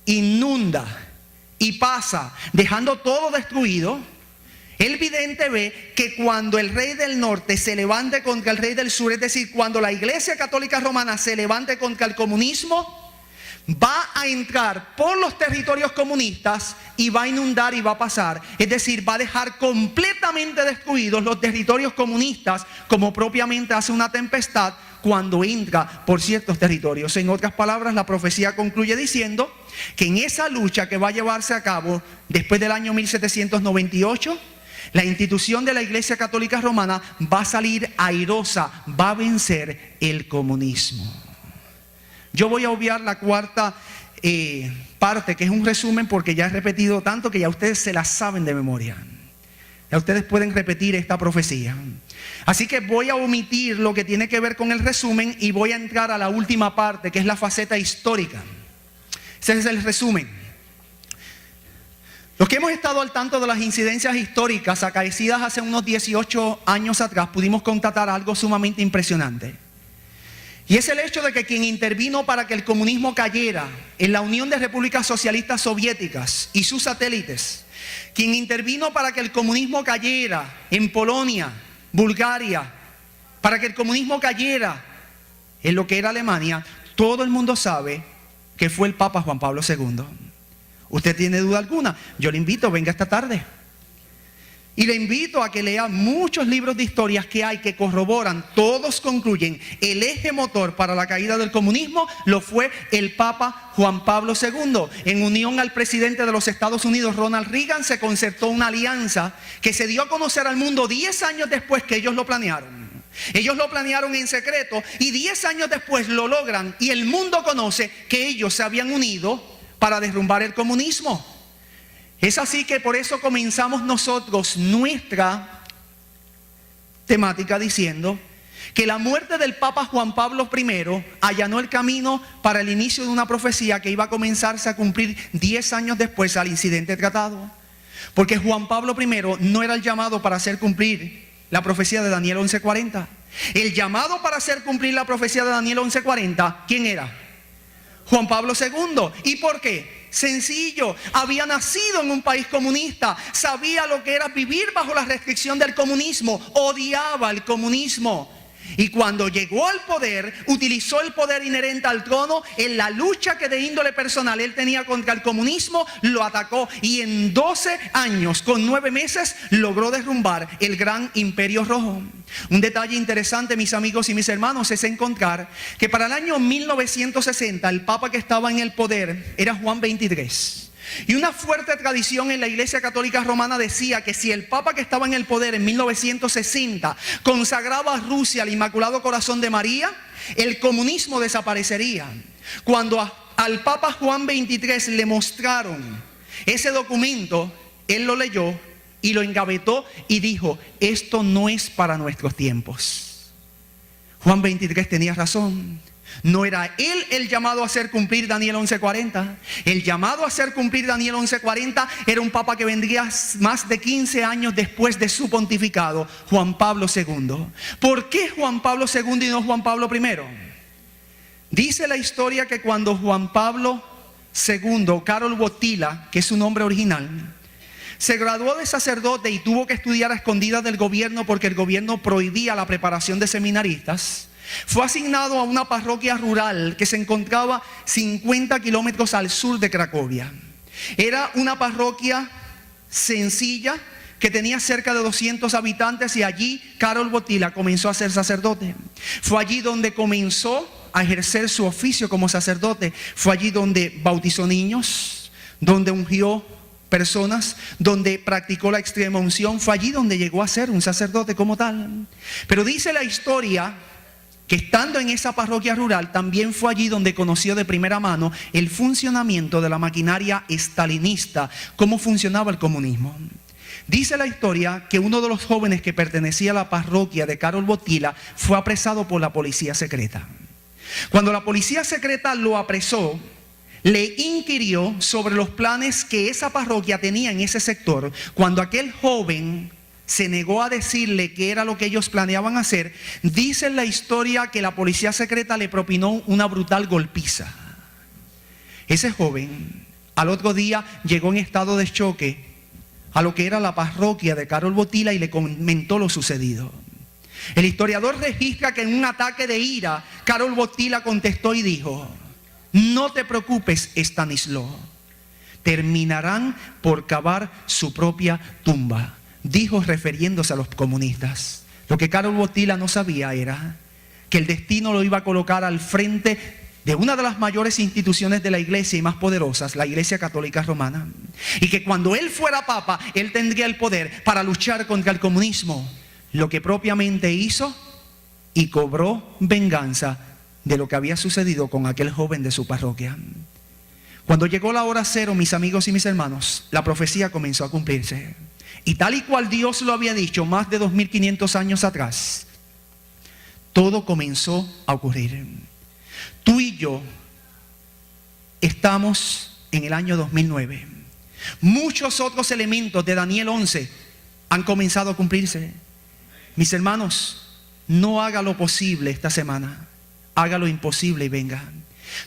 inunda y pasa dejando todo destruido, el vidente ve que cuando el rey del norte se levante contra el rey del sur, es decir, cuando la Iglesia Católica Romana se levante contra el comunismo, va a entrar por los territorios comunistas y va a inundar y va a pasar. Es decir, va a dejar completamente destruidos los territorios comunistas, como propiamente hace una tempestad cuando entra por ciertos territorios. En otras palabras, la profecía concluye diciendo que en esa lucha que va a llevarse a cabo después del año 1798, la institución de la Iglesia Católica Romana va a salir airosa, va a vencer el comunismo. Yo voy a obviar la cuarta parte, que es un resumen, porque ya he repetido tanto que ya ustedes se la saben de memoria. Ya ustedes pueden repetir esta profecía. Así que voy a omitir lo que tiene que ver con el resumen y voy a entrar a la última parte, que es la faceta histórica. Ese es el resumen. Los que hemos estado al tanto de las incidencias históricas acaecidas hace unos 18 años atrás, pudimos constatar algo sumamente impresionante. Y es el hecho de que quien intervino para que el comunismo cayera en la Unión de Repúblicas Socialistas Soviéticas y sus satélites, quien intervino para que el comunismo cayera en Polonia, Bulgaria, para que el comunismo cayera en lo que era Alemania, todo el mundo sabe que fue el Papa Juan Pablo II. ¿Usted tiene duda alguna? Yo le invito, venga esta tarde. Y le invito a que lea muchos libros de historias que hay que corroboran, todos concluyen, el eje motor para la caída del comunismo lo fue el Papa Juan Pablo II. En unión al presidente de los Estados Unidos, Ronald Reagan, se concertó una alianza que se dio a conocer al mundo 10 años después que ellos lo planearon. Ellos lo planearon en secreto y 10 años después lo logran y el mundo conoce que ellos se habían unido para derrumbar el comunismo. Es así que por eso comenzamos nosotros nuestra temática diciendo que la muerte del Papa Juan Pablo I allanó el camino para el inicio de una profecía que iba a comenzarse a cumplir 10 años después al incidente tratado. Porque Juan Pablo I no era el llamado para hacer cumplir la profecía de Daniel 11:40. El llamado para hacer cumplir la profecía de Daniel 11:40, ¿quién era? Juan Pablo II. ¿Y por qué? Sencillo, había nacido en un país comunista, sabía lo que era vivir bajo la restricción del comunismo, odiaba el comunismo. Y cuando llegó al poder, utilizó el poder inherente al trono en la lucha que de índole personal él tenía contra el comunismo, lo atacó y en 12 años, con 9 meses, logró derrumbar el gran imperio rojo. Un detalle interesante, mis amigos y mis hermanos, es encontrar que para el año 1960 el papa que estaba en el poder era Juan XXIII. Y una fuerte tradición en la Iglesia Católica Romana decía que si el Papa que estaba en el poder en 1960 consagraba a Rusia al Inmaculado Corazón de María, el comunismo desaparecería. Cuando al Papa Juan XXIII le mostraron ese documento, él lo leyó y lo engavetó y dijo: esto no es para nuestros tiempos. Juan XXIII tenía razón. No era él el llamado a hacer cumplir Daniel 11:40. El llamado a hacer cumplir Daniel 11:40 era un papa que vendría más de 15 años después de su pontificado, Juan Pablo II. ¿Por qué Juan Pablo II y no Juan Pablo I? Dice la historia que cuando Juan Pablo II, Karol Wojtyła, que es su nombre original, se graduó de sacerdote y tuvo que estudiar a escondidas del gobierno porque el gobierno prohibía la preparación de seminaristas, fue asignado a una parroquia rural que se encontraba 50 kilómetros al sur de Cracovia. Era una parroquia sencilla que tenía cerca de 200 habitantes y allí Karol Wojtyła comenzó a ser sacerdote. Fue allí donde comenzó a ejercer su oficio como sacerdote. Fue allí donde bautizó niños, donde ungió personas, donde practicó la extrema unción. Fue allí donde llegó a ser un sacerdote como tal. Pero dice la historia que estando en esa parroquia rural, también fue allí donde conoció de primera mano el funcionamiento de la maquinaria estalinista, cómo funcionaba el comunismo. Dice la historia que uno de los jóvenes que pertenecía a la parroquia de Karol Wojtyła fue apresado por la policía secreta. Cuando la policía secreta lo apresó, le inquirió sobre los planes que esa parroquia tenía en ese sector. Cuando aquel joven se negó a decirle qué era lo que ellos planeaban hacer, dice en la historia que la policía secreta le propinó una brutal golpiza. Ese joven al otro día llegó en estado de choque a lo que era la parroquia de Karol Wojtyła y le comentó lo sucedido. El historiador registra que en un ataque de ira, Karol Wojtyła contestó y dijo: no te preocupes, Stanislaw, terminarán por cavar su propia tumba. Dijo refiriéndose a los comunistas. Lo que Karol Wojtyła no sabía era que el destino lo iba a colocar al frente de una de las mayores instituciones de la iglesia y más poderosas, la Iglesia Católica Romana. Y que cuando él fuera papa, él tendría el poder para luchar contra el comunismo. Lo que propiamente hizo, y cobró venganza de lo que había sucedido con aquel joven de su parroquia. Cuando llegó la hora cero, mis amigos y mis hermanos, la profecía comenzó a cumplirse. Y tal y cual Dios lo había dicho más de 2500 años atrás, todo comenzó a ocurrir. Tú y yo estamos en el año 2009. Muchos otros elementos de Daniel 11 han comenzado a cumplirse. Mis hermanos, no haga lo posible esta semana, haga lo imposible y venga.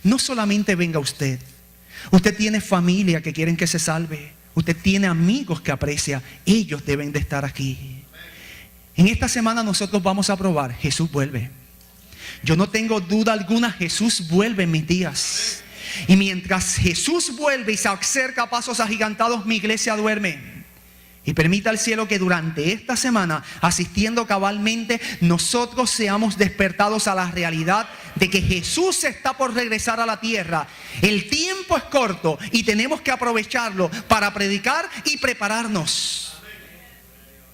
No solamente venga usted. Usted tiene familia que quieren que se salve. Usted tiene amigos que aprecia. Ellos deben de estar aquí. En esta semana nosotros vamos a probar. Jesús vuelve. Yo no tengo duda alguna. Jesús vuelve en mis días. Y mientras Jesús vuelve y se acerca a pasos agigantados, mi iglesia duerme. Y permita al cielo que durante esta semana, asistiendo cabalmente, nosotros seamos despertados a la realidad de que Jesús está por regresar a la tierra. El tiempo es corto y tenemos que aprovecharlo para predicar y prepararnos.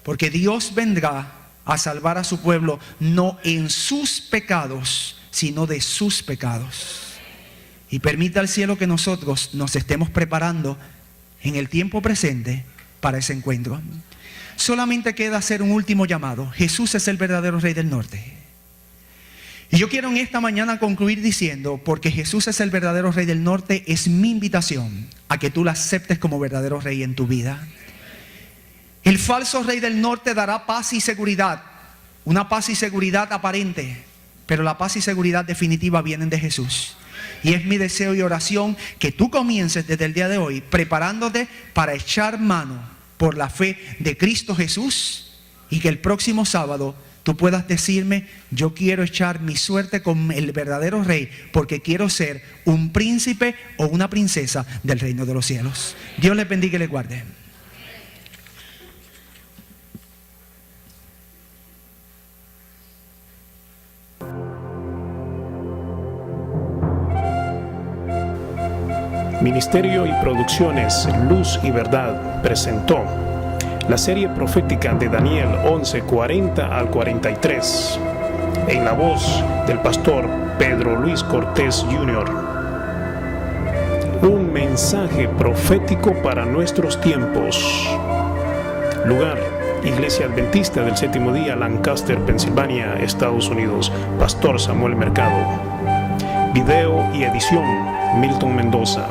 Porque Dios vendrá a salvar a su pueblo, no en sus pecados, sino de sus pecados. Y permita al cielo que nosotros nos estemos preparando en el tiempo presente para ese encuentro. Solamente queda hacer un último llamado. Jesús es el verdadero Rey del Norte. Y yo quiero en esta mañana concluir diciendo, porque Jesús es el verdadero Rey del Norte, es mi invitación a que tú lo aceptes como verdadero Rey en tu vida. El falso Rey del Norte dará paz y seguridad, una paz y seguridad aparente, pero la paz y seguridad definitiva vienen de Jesús. Y es mi deseo y oración que tú comiences desde el día de hoy preparándote para echar mano por la fe de Cristo Jesús, y que el próximo sábado tú puedas decirme: yo quiero echar mi suerte con el verdadero rey, porque quiero ser un príncipe o una princesa del reino de los cielos. Dios les bendiga y les guarde. Ministerio y Producciones Luz y Verdad presentó la serie profética de Daniel 11, 40 al 43, en la voz del pastor Pedro Luis Cortés Jr. Un mensaje profético para nuestros tiempos. Lugar: Iglesia Adventista del Séptimo Día, Lancaster, Pensilvania, Estados Unidos. Pastor Samuel Mercado. Video y edición: Milton Mendoza.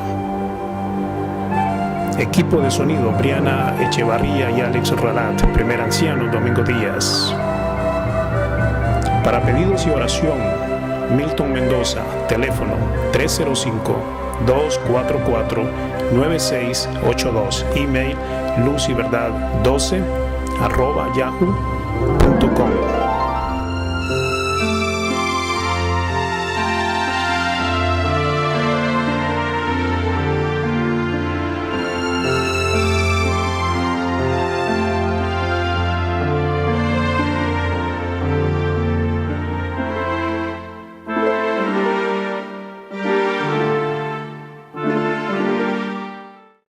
Equipo de sonido: Briana Echevarría y Alex Ralat. Primer anciano: Domingo Díaz. Para pedidos y oración: Milton Mendoza. Teléfono: 305-244-9682. Email: luzyverdad12@yahoo.com.